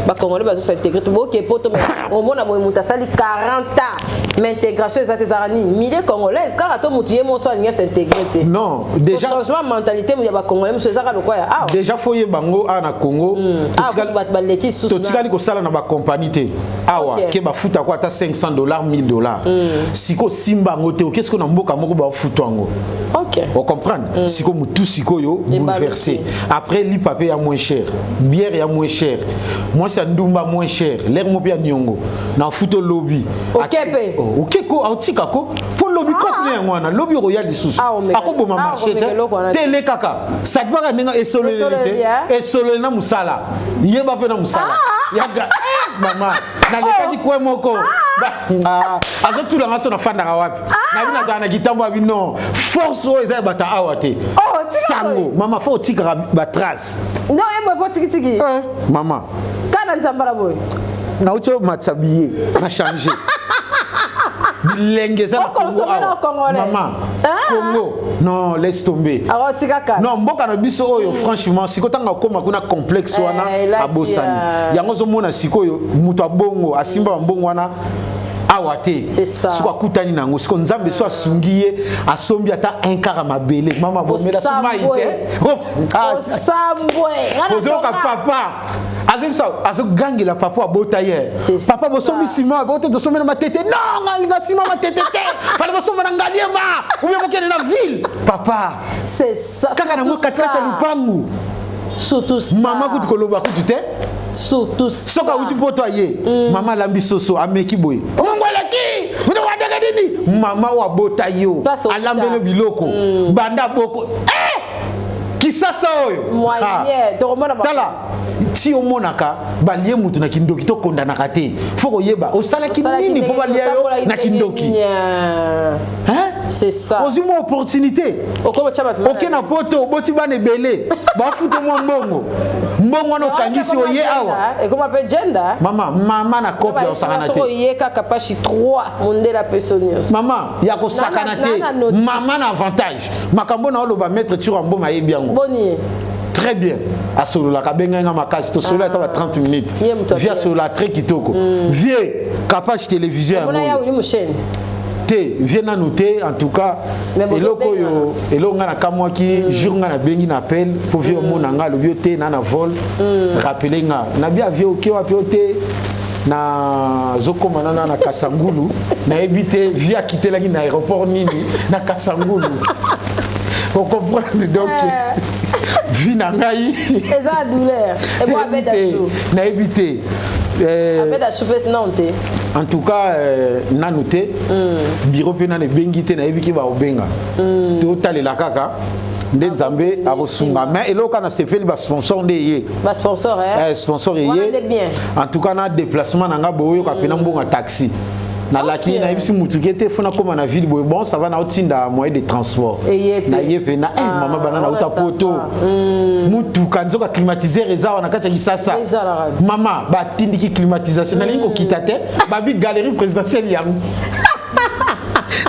bah congolais va s'intégrer bon qui poto mais au monde a muta sali 40 ans mais intégration ezate zarani milliers congolaises car to mutuye mo so alinga s'intégrer non déjà changement mentalité mu ya ba congolais monsieur zaka lokwa ya ah déjà foye bango na Congo to tikali ko sala na ba compagnie te awa ke ba futa ko ata $500 $1000 siko simba ngote qu'est-ce qu'on a mboka moko ba futa ngo OK on comprendre siko mutu siko yo bouleversé après li papier ya moins cher bière ya moins cher moi ça ndumba moins cher l'air mo pia nyongo na futo lobby okepe okeko autika ko pour lobby ko ne ngwana lobby royal lisusu akobo ma marché tele kaka ça pas nga esolo na musala yeba pe na musala yaga mama na lekaki kwa moko azo tula ngaso na fanda ka wapi na bina za na kitambo abi non force o eza bata awate sango mama faut tika ba trace non e mo tiki mama kana nzambara boy na ucho matsabiye na changer bilenge ça maman Congo non laisse tomber non mboka na biso oyo franchement sikotanga koma kuna complexe wana abosani yango zo mona sikoyo muto abongo asimba mbongo wana awate siko akutani nango siko nzambe so asungiye asombi ata un quart mabele mama bomela so maike osambwe ozoka papa azo gangi la papa botaye papa bosomi sima bote to somena matete non nga sima matete te fala bosoma ngaliema ou bien bokene na ville papa c'est ça kaka na moka kaka lupangu surtout ça maman kutu koloba kutu te surtout ça soka uti poto aye maman lambi soso ameki boy mongolaki mino wadaka dini mama wa botayo alambele biloko banda boko kisasa oyo moyen to komona ba tala ti omonaka balie mutu na kindoki to kondanaka te foko yeba osalaki nini po balie yo na kindoki hein c'est ça ozi mo opportunité ok na poto boti bana ebele bafuto mo mbongo no kangisi oye awa et comment appelle gender mama na copie osakana te oye kaka pashi 3 mondela personnels mama ya ko sakana te mama na avantage makambo na oloba maître Turambo mayebi yango boni très bien à Solola kabenga makasi to Solola ta 30 minutes via Solola très kitoko vie capage télévision on a ya uli musheni te vie na noter en tout cas eloko yo elonga na kamwaki jour nga na bengi na appel pour vie mona nga lo biote na vol rappeler nga na bia vie oké wapi ote na zokoma na Kasangulu na éviter via quitter la na aéroport nini na Kasangulu on comprend donc vie na ngai eza douleur et moi avec dachou na éviter avec dachou pes nante en tout cas na noté bureau pe na ne bengite na ebiki ba obenga to talela kaka nde nzambe abosunga mais eloka na sepeli ba sponsor nde ye ba sponsor sponsor ye en tout cas na déplacement na nga boyo ka pena mbonga taxi na laki na ibisi mutuke te fona koma na ville boy bon ça va na otinda moyen de transport na yepe na mama banana uta poto mutuka nzoka climatiser eza na kati ya kisasa mama ba tindiki climatisation na lingo kitate ba bi galerie présidentielle yango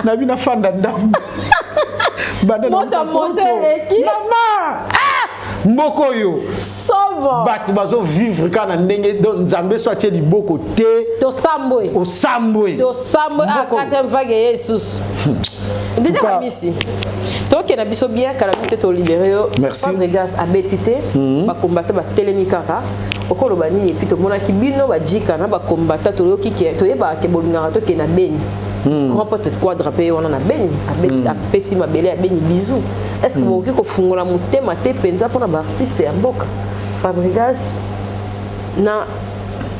na bina fanda ndam badana mama mboko yo sobo bat bazo vivre kana ndenge nzambe so atie liboko te to sambwe a katem vague Jesus ndide ka misi to ke na biso bien kala mite to libéré yo Fabregas a betité ba combattre ba telemikaka okolo bani et puis to mona ki bino ba jika na ba combattre to yo kike to yeba ke bolingara to ke na beni grand peut-être quadrupé on en a beni a pesi ma belé a beni bisou est-ce que vous ko fungola mutema te penza pona ba artiste ya mboka Fabregas na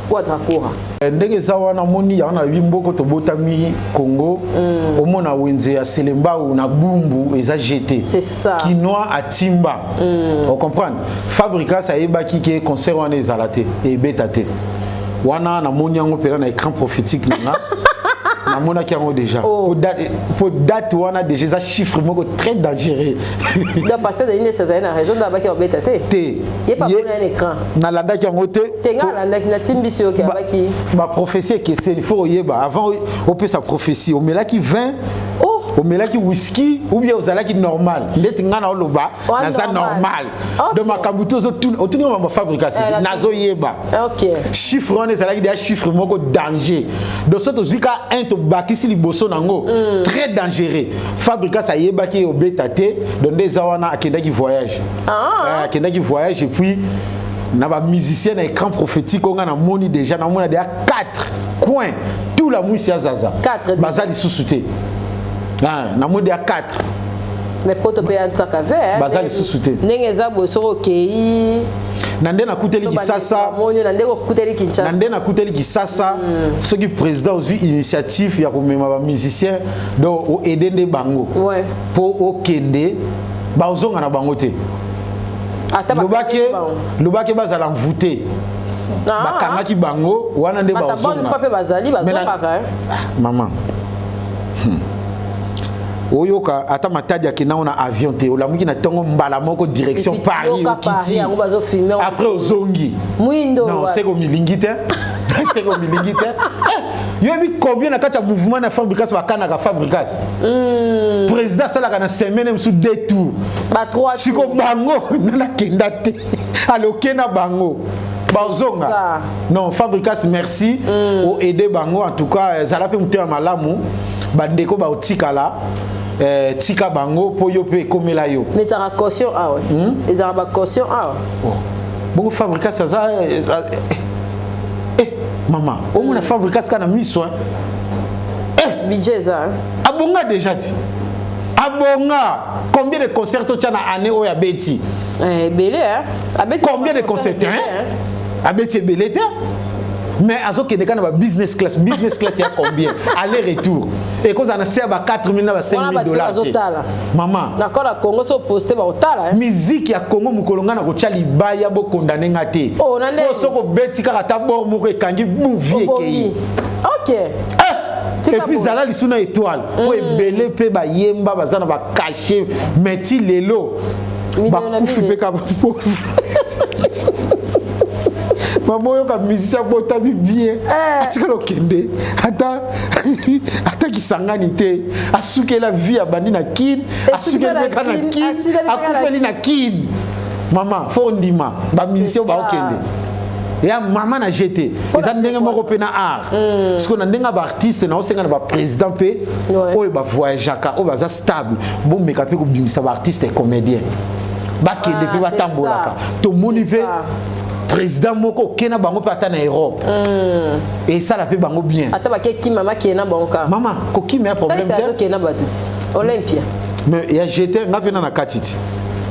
quadracora ndenge za wana moni ya na bimboko to botami Congo omona wenze ya Selemba ou na bumbu eza jeté c'est ça Kinoa à Timba on comprend Fabregas a ebaki ke concert wana ezalate e betate wana na moni yango pela na écran prophétique nanga na mona ki yango déjà pour date wana déjà ça chiffre moko très dangereux donc pasteur de Ine César na raison d'abaki obetate té yé pas pour un écran na landa ki yango té tenga landa ki na timbisi oké abaki ba prophétie que c'est il faut yeba avant on peut sa prophétie o melaki 20 au melaki whisky ou bien aux alaki normal ndeti ngana oloba na ça normal de makambuto zo autour ma fabrication nazo yeba OK chiffre on ezalaki des chiffres moko danger de sorte zika un to bakisi liboso nango très dangereux Fabregas a yeba ki obetate donc des awana akendaki voyage akendaki voyage et puis na ba musicien na écran prophétique on a moni déjà na mona déjà 4 coins tout la mousse ya zaza 4 bazali sous-souté na mode ya 4 mais poto pe antaka ver bazali sous-souté ndenge za bosoro kei nande na kuteli kisasa monyo nande ko kuteli Kinshasa nande na kuteli kisasa ce qui président aussi initiative ya komema ba musicien donc o edende bango ouais po okende ba ozonga na bango te lobake bazala mvute bakangaki bango wana nde ba ozonga maman oyoka ata matadi akina on a avion te olamuki na tongo mbala moko direction Paris okiti après ozongi non c'est comme milingite c'est comme milingite yobi combien na kati ya mouvement na Fabregas bakana ka Fabregas président sala na semaine sous deux tours ba 3 siko bango na kenda te alokena bango bazonga non Fabregas merci o aider bango en tout cas ça l'a fait monter malamu bandeko ba otikala tika bango po yo pe komela yo mais ça caution out les arabes caution out Bon fabriquer ça maman, on a fabriqué ça na miso hein. Budget ça. Abonga déjà dit. Abonga, combien de concerts tu as na année au ya Betty? Belé hein. Combien de concerts hein? A Betty belé hein? Mais azo que na business class il y a combien? Aller-retour. Et quand on a servi à 4 000 à 5 000 $. Maman. D'accord, la Congo so posté ba otala. Musique ya Congo mukolonga na ko tchali baya bo condamné ngate. Oh na ndé. Ko Betty karata bor moko ekangi bouvier ke. OK. Et puis zala lisuna étoile po ebele pe ba yemba bazana ba cacher meti lelo ba kufi pe ka maman yo ka musicien bota bien atika lokende ata kisangani te asuke la vie abandi na kin asuke pe ka na kin akufeli na kin maman fo ndima ba musicien ba okende ya maman na jeté eza ndenge moko pe na art parce que na ndenge ba artiste na osenga na ba président pe oyo ba voyageaka oyo baza stable bo meka pe ko bimisa ba artiste et comédien ba kende pe ba tambolaka to moni pe président moko kena bango pe ata na Europe et ça la pe bango bien ata ba ke ki mama ki na bango maman ko ki me problème ça c'est que na batuti Olympia mais ya jeté nga pe na katiti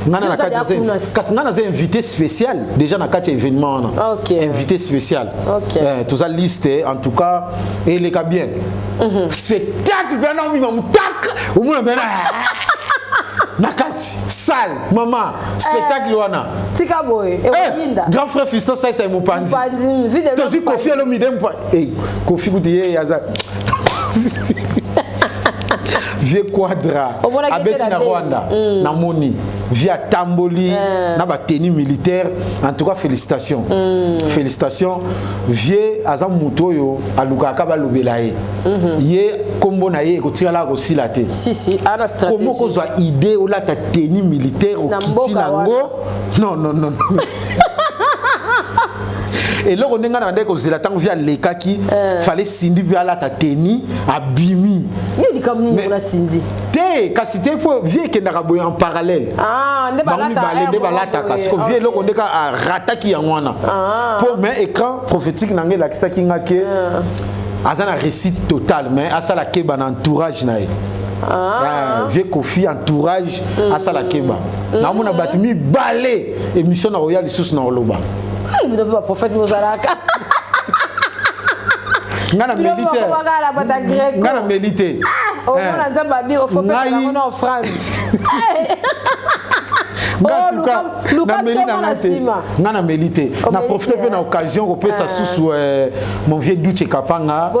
parce que nous invité spécial déjà dans quatre événements invité spécial tout ça liste en tout cas et les cas bien spectacle bien non tac au moins bien nakati salle maman spectacle wana tika boy e yinda grand frère Fiston ça c'est mon pandi tu vu Kofi le midem Kofi goutier yaza vieux quadra abeti na Rwanda na moni via Tamboli na ba tenue militaire en tout cas félicitations félicitations vieux azam mutoyo alukaka ba lobelaye ye kombo na ye ko tirala ko silate si ana stratégie comment ko zwa idée ou la ta tenue militaire au kiti nango non et là on est dans des causes là tant via lekaki fallait sindi via la ta tenue abimi il dit comme nous la sindi te kasi te faut vieux qui n'a en parallèle ne balata parce que vieux là on est à rataki yangwana pour mais écran prophétique nangé la kisaki ngake azana récite total mais asa la keba na entourage nae vieux Kofi entourage asa la keba na mona batumi balé émission na royal sous na oloba il ne peut pas prophète Mozalaka. Ngana militaire. Ngana militaire. Oh, on a déjà babi au faux en France. Ngana milité na profiter de l'occasion qu'on peut ça sous mon vieux Douche Kapanga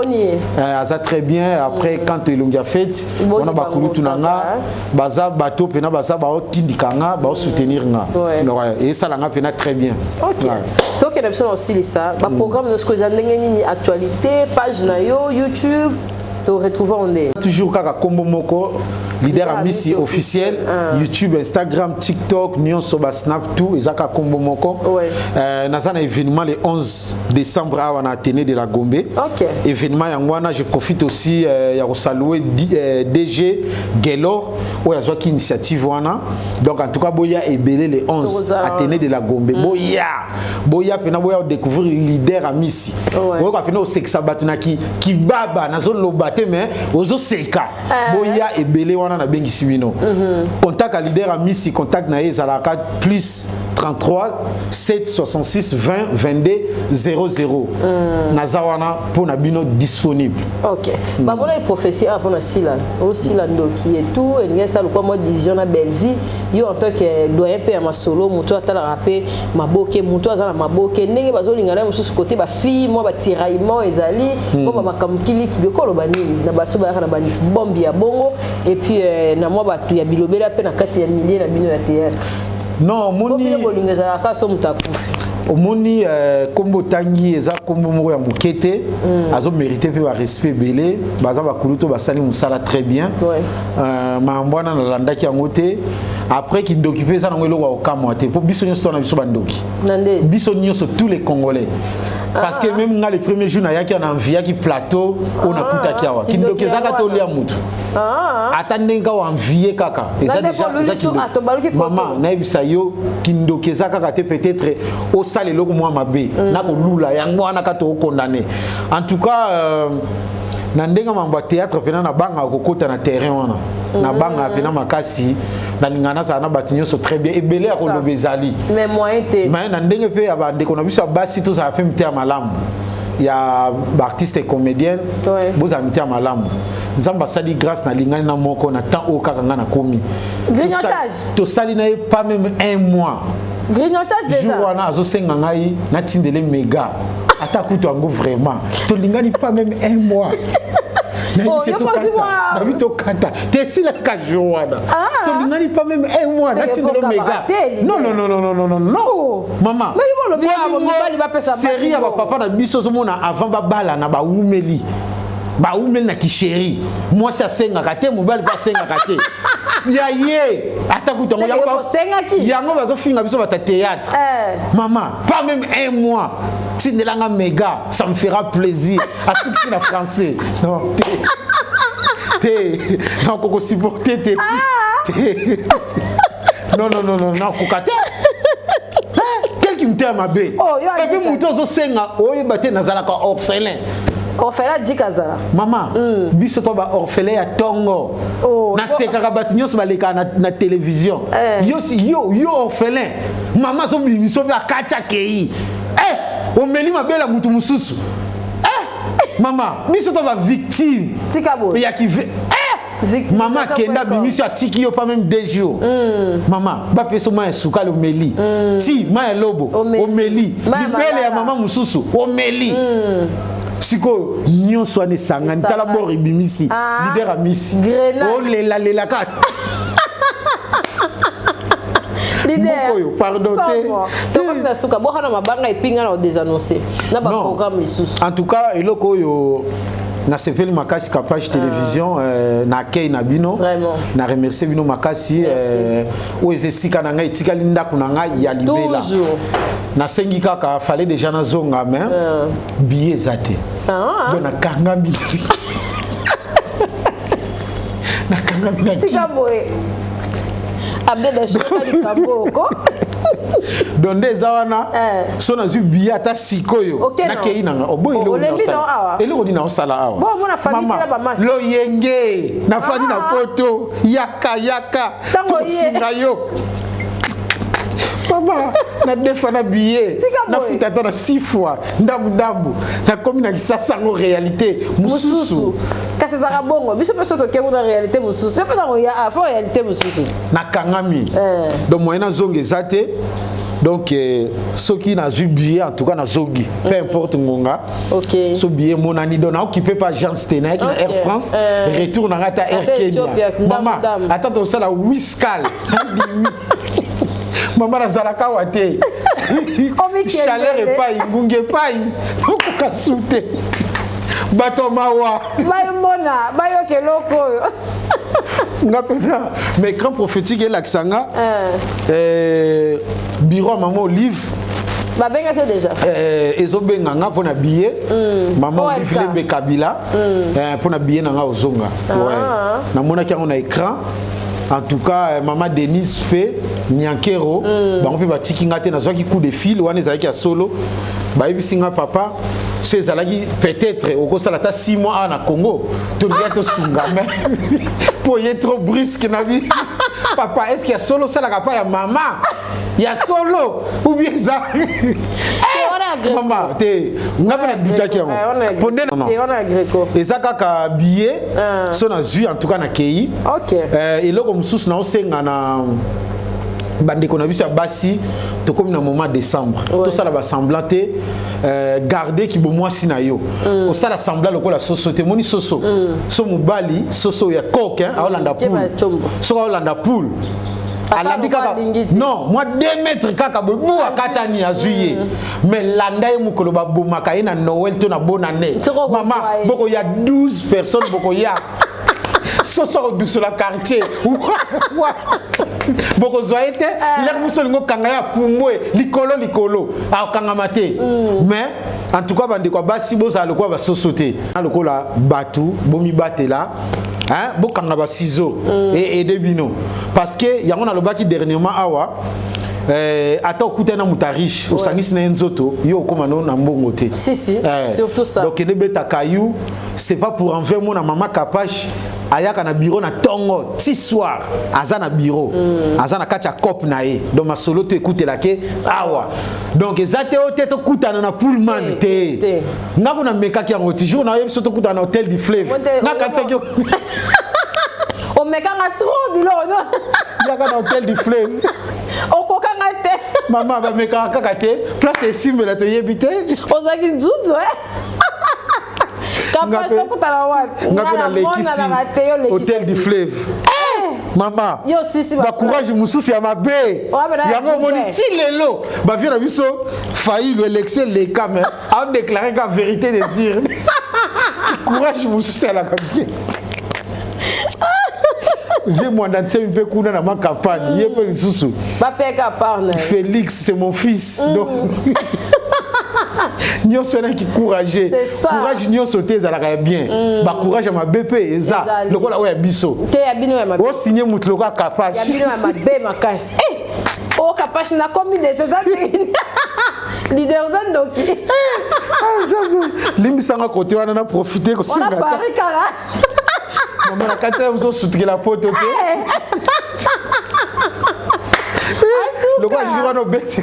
ça très bien après quand il a fait on a bakulu tunanga baza bateau pena baza ba tindikanga ba soutenir nga et ça langa pena très bien. OK. Donc il y a aussi ça ba programme de ce que j'ai actualité page na yo YouTube te retrouver on est toujours kaka kombo moko leader à Missi officiel YouTube Instagram TikTok Nyon Soba Snap tout ezaka kombo moko nazana événement le 11 décembre à wana Athénée de la Gombe événement yangwana je profite aussi ya saluer DG Gelor ou yazwa ki initiative wana donc en tout cas boya ebélé le 11 Athénée de la Gombe boya pena boya découvrir leader à Missi boya pena o sexa batuna ki baba nazo lobate mais ozo seka boya ebélé wana na bengi simino contact à leader à Missi contact na ezalaka plus 33 766 20 22 00 nazawana pour na bino disponible. OK ba bona prophétie pour na sila aussi la ndoki et tout et ngesa le quoi division na Belleville yo en tant que doyen pe ya masolo muto atala rapé maboke muto azana maboke ndenge bazolinga na mususu côté ba fille moi ba tiraillement ezali bon ba kamkili ki ko lo banini na bato ba na bani bombi ya bongo et puis na moi bato ya bilobela pe na kati ya milliers na bino ya théâtre non moni bolingeza ka so mutakufi omoni kombo tangi eza kombo moko ya mokete azo mériter pe ba respect belé baza ba kuluto basali musala très bien maambwana na landaki yango te après qui ndoccuper ça nango eloko okamwa te po biso nyonso na biso bandoki nande biso nyonso tous les Congolais parce que même les premiers jours na yaki on envie qui plateau on a kutaki awa kindokezaka to lia mutu atandinga wa envie kaka eza déjà maman na ebisa yo kindokezaka kaka te peut-être au sale loko moi mabe na ko lula yango wana ka to condamné en tout cas na ndenga mambo théâtre pena na banga kokota na terrain wana na banga pena makasi na lingana sa na batinyo so très bien et belé a kolobezali mais moyen te mais na ndenge pe ya bande ko na biso basi to ça fait mtia malamu ya artiste et comédien boza mtia malamu nzamba sali grâce na lingani na moko na temps au kaka na komi grignotage to sali na pas même un mois grignotage déjà jour wana azo senga ngai na tindele méga ata kuto ango vraiment to lingani pas même un mois oh yo pense moi na vito kata te sila ka jour wana to lingani pas même un mois na tindele méga non non non non non non non maman mais bon le bien ba pesa série ya papa na biso zo mona avant ba bala na ba umeli na kisheri moi ça senga kate mobali ba senga kate ya ye atakuta yango bazo finga biso bata théâtre maman pas même un mois tindelanga méga ça me fera plaisir à ce que na français non non koko supporter te non non non non non kokate quelqu'un me t'aime bé et puis muto zo senga oyeba te nazala ka orphelin orphelin dikazala maman biso to ba orphelin ya tongo na sekaka batu nyos baleka na télévision yo orphelin maman so biso ba kacha kei o meli mabela mutu mususu maman biso to ba victime tikabo ya ki maman kenda bimisio atiki yo pas même 2 jours maman ba peso ma suka le meli ti ma lobo o meli libele ya maman mususu o meli siko nyonso ane sangani tala bori bimisi libera misi o lela ka leader pardon te na suka bo hana mabanga epinga na désannoncer na ba programme lisusu en tout cas eloko yo na sepeli makasi ka page télévision na kei na bino na remercier bino makasi o ezesika na ngai tikali ndako na ngai ya libela na sengi kaka fallait déjà na zonga mais billet zate donc na kanga mi na kanga mi tikaboe abde da shota di kamboko donde zawana so na zu billet ata sikoyo na kei na obo ile ko dina osala awa bon mona famille la ba mas lo yenge na fani na poto yaka tango yo Papa, na defa na billet, na futa na 6 fois, ndambu, na komi na kisasa ngo réalité, mususu. Kasi za bongo, biso peso to kengo na réalité mususu. Ne pas ya afo réalité mususu. Na kangami. Donc moyena zonge zate. Donc ceux qui n'a eu billet en tout cas na zogi, peu importe ngonga. OK. Ce billet mon ani donne occupé par Jean Stenek na Air France, retour na Air Kenya. Maman, attends ça la Whiscal. Maman nazalaka wate chaleur epai ngunge epai okukasute bato mawa bayomona bayoke loko oyo ngapena mais écran prophétique elaksanga bureau maman Olive babenga te déjà ezobenga nga pona billet maman Olive Lembe Kabila pona billet na nga ozonga ouais namona kango na écran. En tout cas, maman Denise fait Nyankero, on peut batiki ngate na zwaki coup de fil wana ezaki ya solo. Ba ibisinga papa, c'est ezalaki peut-être au kosa la 6 mois na Congo. Tout le gars to sunga mais pour y être trop brusque na vie. Papa, est-ce qu'il y a solo ça la pas ya maman? Il y a solo ou bien ça? Maman, te ngapena bitaki yango. On a Greco. Et ça kaka billet, so na zui en tout cas na kei. OK. Et loko mususu na osenga na bande ko na biso ya basi to comme na moment décembre. Tout ça la ba semblanté garder ki bo mwasi na yo. Ko ça la sembla loko la société moni soso. So mobali, soso ya coq hein, a Hollanda poule. So Hollanda poule. Non, moi 2 mètres kaka bobu akatani azuye. Mais landa e mukolo ba bomaka na Noël to na bonne année. Maman, boko ya 12 personnes boko ya. So sur la quartier. Boko zoete, il a muso lingo kanga ya pumbwe, likolo a kanga mate. Mais En tout cas, bande quoi basi bo ça le quoi va sauter. Le quoi la batu, bomi batela. Hein, bo kanga ba ciseaux et des bino. Parce que y a on a le baki dernièrement awa. Ata okuta na mutariche osangisi na nzoto yo komano na mbongo te. Si surtout ça. Donc les beta caillou c'est pas pour envers mon maman capache ayaka na bureau na tongo ti soir aza na bureau aza na kacha cop na ye donc ma solo to écouter la ke awa donc ezate hôtel to kutana na pullman te ngako na meka ki yango toujours na yebiso to kutana na hôtel du fleuve na katsa ki o meka nga trop bilo no yaka na hôtel du fleuve okoka nga te maman ba meka kaka te place esimbe la to yebite ozaki nzuzu kapage to kutana wapi ngako na lekisi hôtel du fleuve maman yo sisi ba courage mususu ya mabe yango moni ti lelo ba vient na biso failli l'élection les caméras a déclaré la vérité des dires courage mususu la campagne j'ai mon entier un peu kuna na ma campagne yé pe mususu ba peka parne Félix c'est mon fils donc nyonso na ki courage courage nyonso te ezalaka bien ba courage ma BP eza lokola oya biso te ya bino ya mabe o signer mutu lokola capage ya bino ya mabe makasi o capage na komi de choses leader zandoki limbisanga côté wana na profiter ko singa on a pari kara maman na kata muso soutenir la pote ok lokola jura no bête.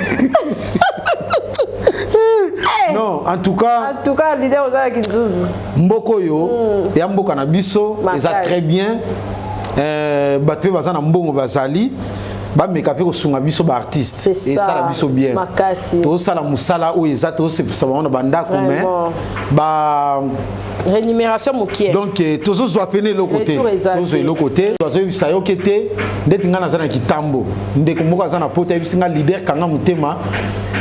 Non, en tout cas, leader aux Akinzuzu. Mboko yo, et Mboka na biso, ils a très bien. Batwe bazana mbongo bazali. Ba mekape ko sunga biso ba artiste et ça la biso bien. To ça la musala ou eza to c'est ça on banda commun. Ba rémunération mokie. Donc tozo zo apene le côté. Tozo le côté. Tozo ça yo kete ndeti ngana zana kitambo. Ndeko moko zana pota bisinga leader kanga mutema.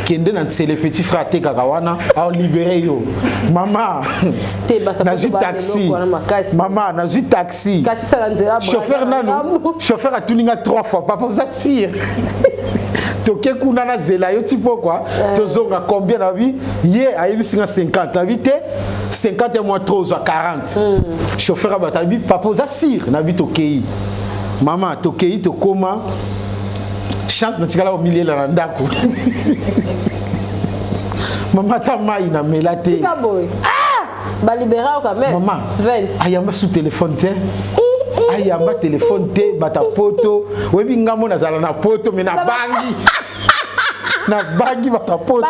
Kende na tsele petit frère te kakawana a libéré yo maman na ju taxi maman na ju taxi chauffeur nanu chauffeur a tuninga 3 fois papa vous assire toke kuna na zela yo tipo quoi tozonga combien na vie ye ayebisinga 50 na vite 50 et moins 3 à 40 chauffeur abatabi papa vous assire na vie tokei maman tokei to koma chance na tikala au milieu la ndako maman ta mai na melate tika boy ba libéra quand même maman 20 ayamba sous téléphone te ayamba téléphone te bata poto webi ngamo na zala na poto mais na bangi na bangi bata poto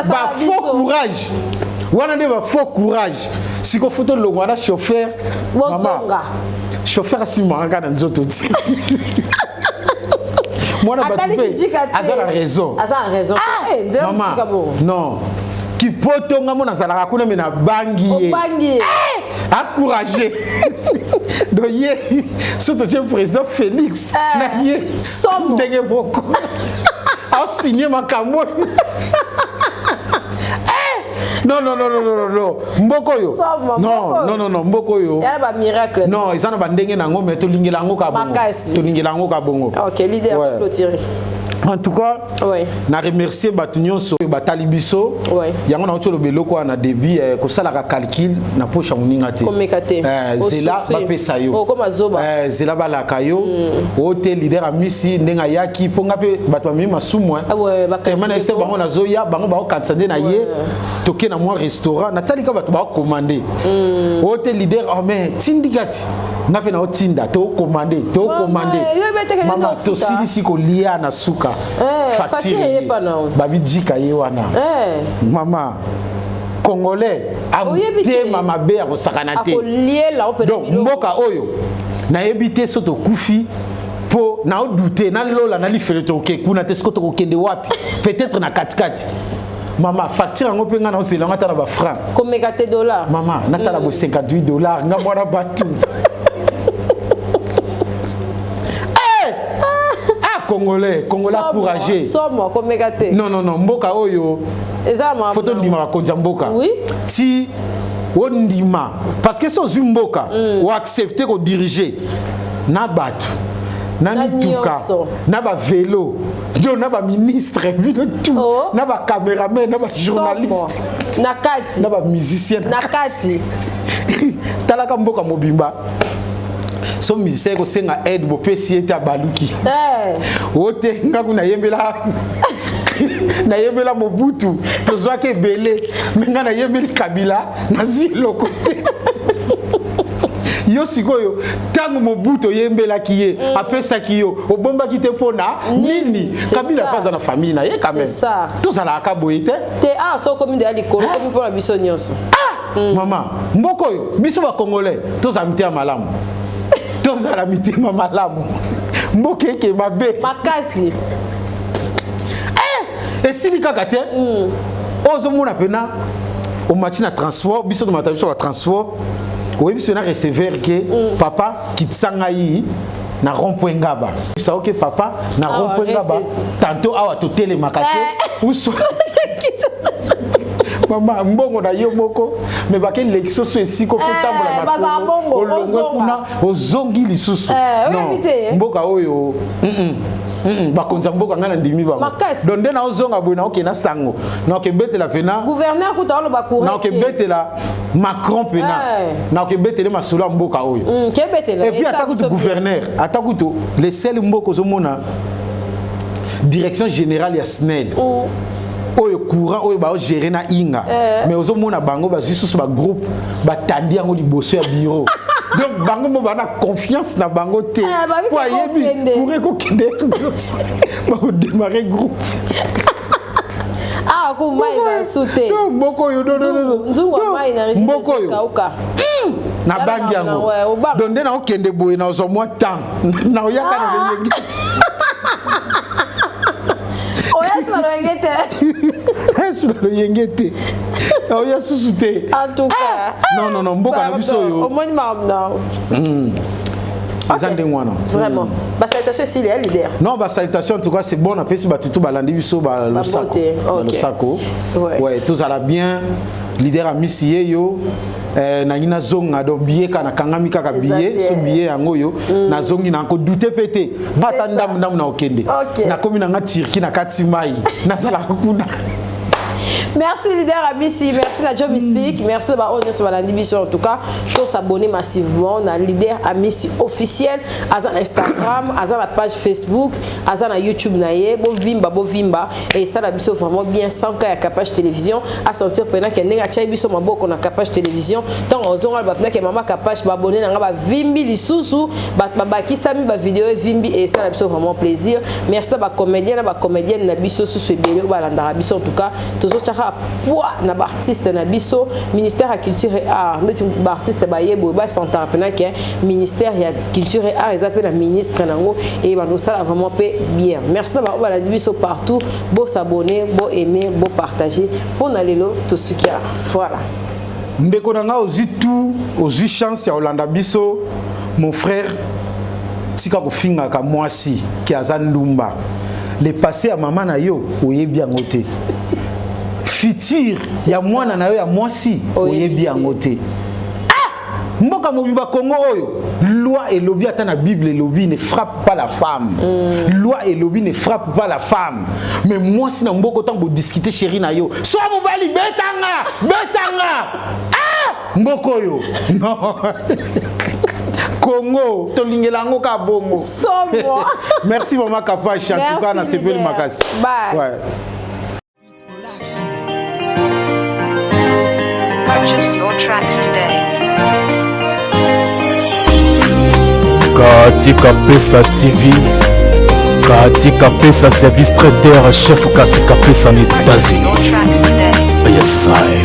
ba faux courage wana de ba faux courage siko photo lo wana chauffeur maman chauffeur asimanga na nzoto ti moi na batube azala raison maman non qui poto ngamo na zala kuna me na bangi encourager donc hier surtout le président Félix na hier somme ndenge boko a signé ma camo non mboko yo non mboko yo ya ba miracle non ils en ba ndenge nango mais to lingela ngo ka bongo to lingela ngo ka bongo OK leader ouais. Clôturer en tout cas ouais. Na remercier batunyo so batali biso ouais. Yango na otolo beloko na débit ko sala ka calcul na poche muninga te komekate zela ba pesa yo comme azoba zela bala kayo hotel leader amisi ndenga yaki ponga pe batwa mi masumwa ouais tellement ese bango na zoya bango ba okansande na ye toke na moi restaurant natali ka batwa ba commander hotel leader oh mais tindikati na pe na otinda to commander maman to silisi ko lia na suka facture babi djika ye wana maman congolais amte mama be ya kosakana te donc mboka oyo na ebité soto kufi po na douter na lola na lifere to ke kuna te skoto ko kende wapi peut-être na katikati maman facture ngo penga na osela ngata na ba franc komekate dollar maman natala bo $58 nga mwana batu Congolais courageux. Somme komekate. Non mboka oyo. Ezama. Photo ndima ba konza mboka. Oui. Ti ondima parce que so mboka ou accepter ko diriger na batu. nani tuka na ba vélo yo na ba ministre bino tout na ba caméraman na ba journaliste na kati na ba musicien na kati talaka mboka mobimba so musicien ko senga aide bo pesi eta baluki ote ngaku na yembela na yembela Mobutu tozwa ke belé menga na yembeli Kabila na zilo côté yo sikoyo tango Mobutu yembela kiye apesa kiyo obomba kite pona nini Kabila pas na famille na ye quand même tout ça la akaboyete te so comme de alikolo comme pour la biso nyonso maman mboko yo biso ba congolais tous amité malamu tous ala mitema malamu mboke ke mabe makasi esili kaka te ozomona pena o machine transport biso de matabiso wa transport oui biso na receveur ke papa kitsanga yi na rond-point ngaba ça OK papa na rond-point ngaba tantôt awa to télé makate ou soit maman mbongo na yo moko me bake l'élection so esi ko fotambola makolo olongo kuna ozongi lisusu non mboka oyo bakonza mboka ngana ndimi bango donde na ozonga boy na okena sango na okebetela pena gouverneur ko tolo bakuru na okebetela Macron pena na okebetela masolo mboka oyo kebetela et puis atakutu gouverneur atakutu les sel mboko zomona direction générale ya SNEL oyo courant oyo ba gérer na inga mais ozomona bango ba juste ba groupe ba tandi yango liboso ya bureau donc bango mo bana confiance na bango te pour yebi pour ko kende ba ko démarrer groupe ko mai za sute non mboko yo non nzungu mai na régime kauka na bangi yango donc na okende boye na ozomwa temps na oyaka na yengi Est-ce que le yengete? Oh ya susute. En tout cas. Non mboka na biso yo. Au moins non. Vraiment. Bah salutation s'il est leader. Non, bah salutation en tout cas c'est bon on a fait si batutu balandi biso ba le sako. Le sako. Ouais, tout alla bien. Leader a misié yo. Na ngina zonga do billet kana kangami kaka billet so billet yango yo na zongi na ko douter pété bata ndam na okende na komi na ngatirki na kati mai na sala kuna. Merci leader Abissi, merci la Job Mystique, merci d'avoir honneur sur la division en tout cas, pour s'abonner massivement na leader Abissi officiel, à Instagram, à la page Facebook, à la YouTube naie, bo vimba et ça la biso vraiment bien sans qu'il y a capage télévision à sentir pendant que nenga chai biso maboko na capage télévision, tant ozon al bapna que maman capage ba abonner na ba vimbi lisusu, ba ki sami ba vidéo vimbi et ça la biso vraiment plaisir. Merci ba comédien ba comédienne na biso sous belé ba landa biso en tout cas, tous autres poids na artiste na biso ministère de culture et art ndeti ba artiste ba yebo ba santa pena que ministère de culture et art ils appellent la ministre nango et ba nous ça vraiment bien merci na ba la biso partout beau s'abonner beau aimer beau partager pour nalelo tout ce qu'il y a voilà ndeko nanga ozu chance ya Olanda biso mon frère tika ko finga ka mwasi ki azandumba le passé à maman na yo oyebi yango te futur ya mwana na yo ya mwasi oyebi yango te mboka mobimba Congo oyo loi et lobby ata na Bible et lobby ne frappe pas la femme loi et lobby ne frappe pas la femme mais mwasi na mboko tango discuter chéri na yo so mobali betanga mboko yo non Congo tolingelango ka bongo merci maman Kapache en tout cas na sepel makasi ouais. Purchase your tracks today. Katika Pesa TV, Katika Pesa Service Trader, chef Katika Pesa en États-Unis. Yes, I.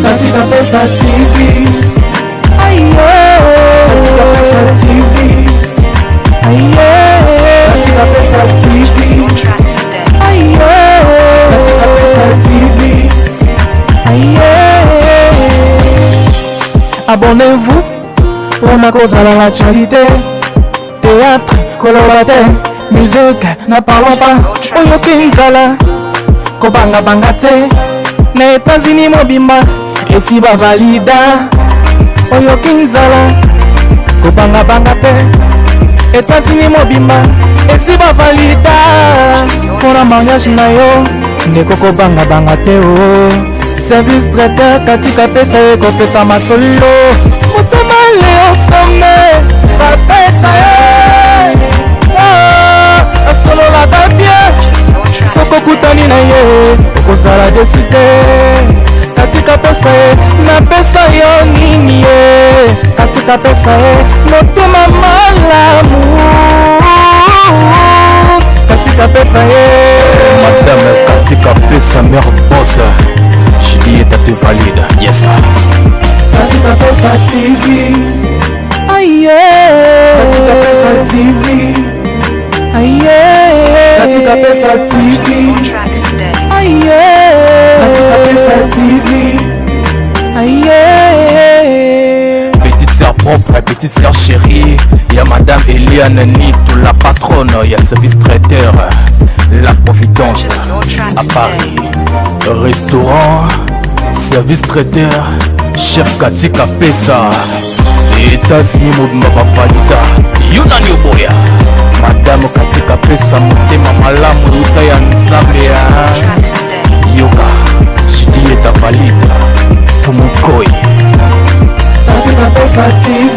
Katika Pesa TV, aye. Katika Pesa TV, aye. Katika Pesa TV, aye. Katika Pesa TV, aye. Abonnez-vous pour ma cause à l'actualité. Théâtre, colorateur, musique, n'a parlons pas. Oyo Kinzala, Kobanga Bangate, na États-Unis mobimba, et si ba valida. Oyo Kinzala, kobanga te États-Unis mobimba esi bavalida mpona mariage na yo ndeko kobanga te o service traiteur katika pesa ye kopesa masolo motema leo some bapesa ye asololaka bien soko kutani na ye okozala deside katika pesa ye napesa yo nini ye katika pesa ye motema malamu katika pesa ye madame katika pesa mère boss Juliette te valide yes katika pesa TV aye katika pesa TV aye katika pesa TV aye katika pesa TV aye petite sœur propre petite sœur chérie y'a madame Eliane Nitou la patronne y'a service traiteur la Providence à Paris restaurant service traiteur chef katika pesa États-Unis mobimba bavalida yunani oboya madame katika pesa motema malamu luta ya nzambe ya yoka Juliette valide fumukoi katika pesa TV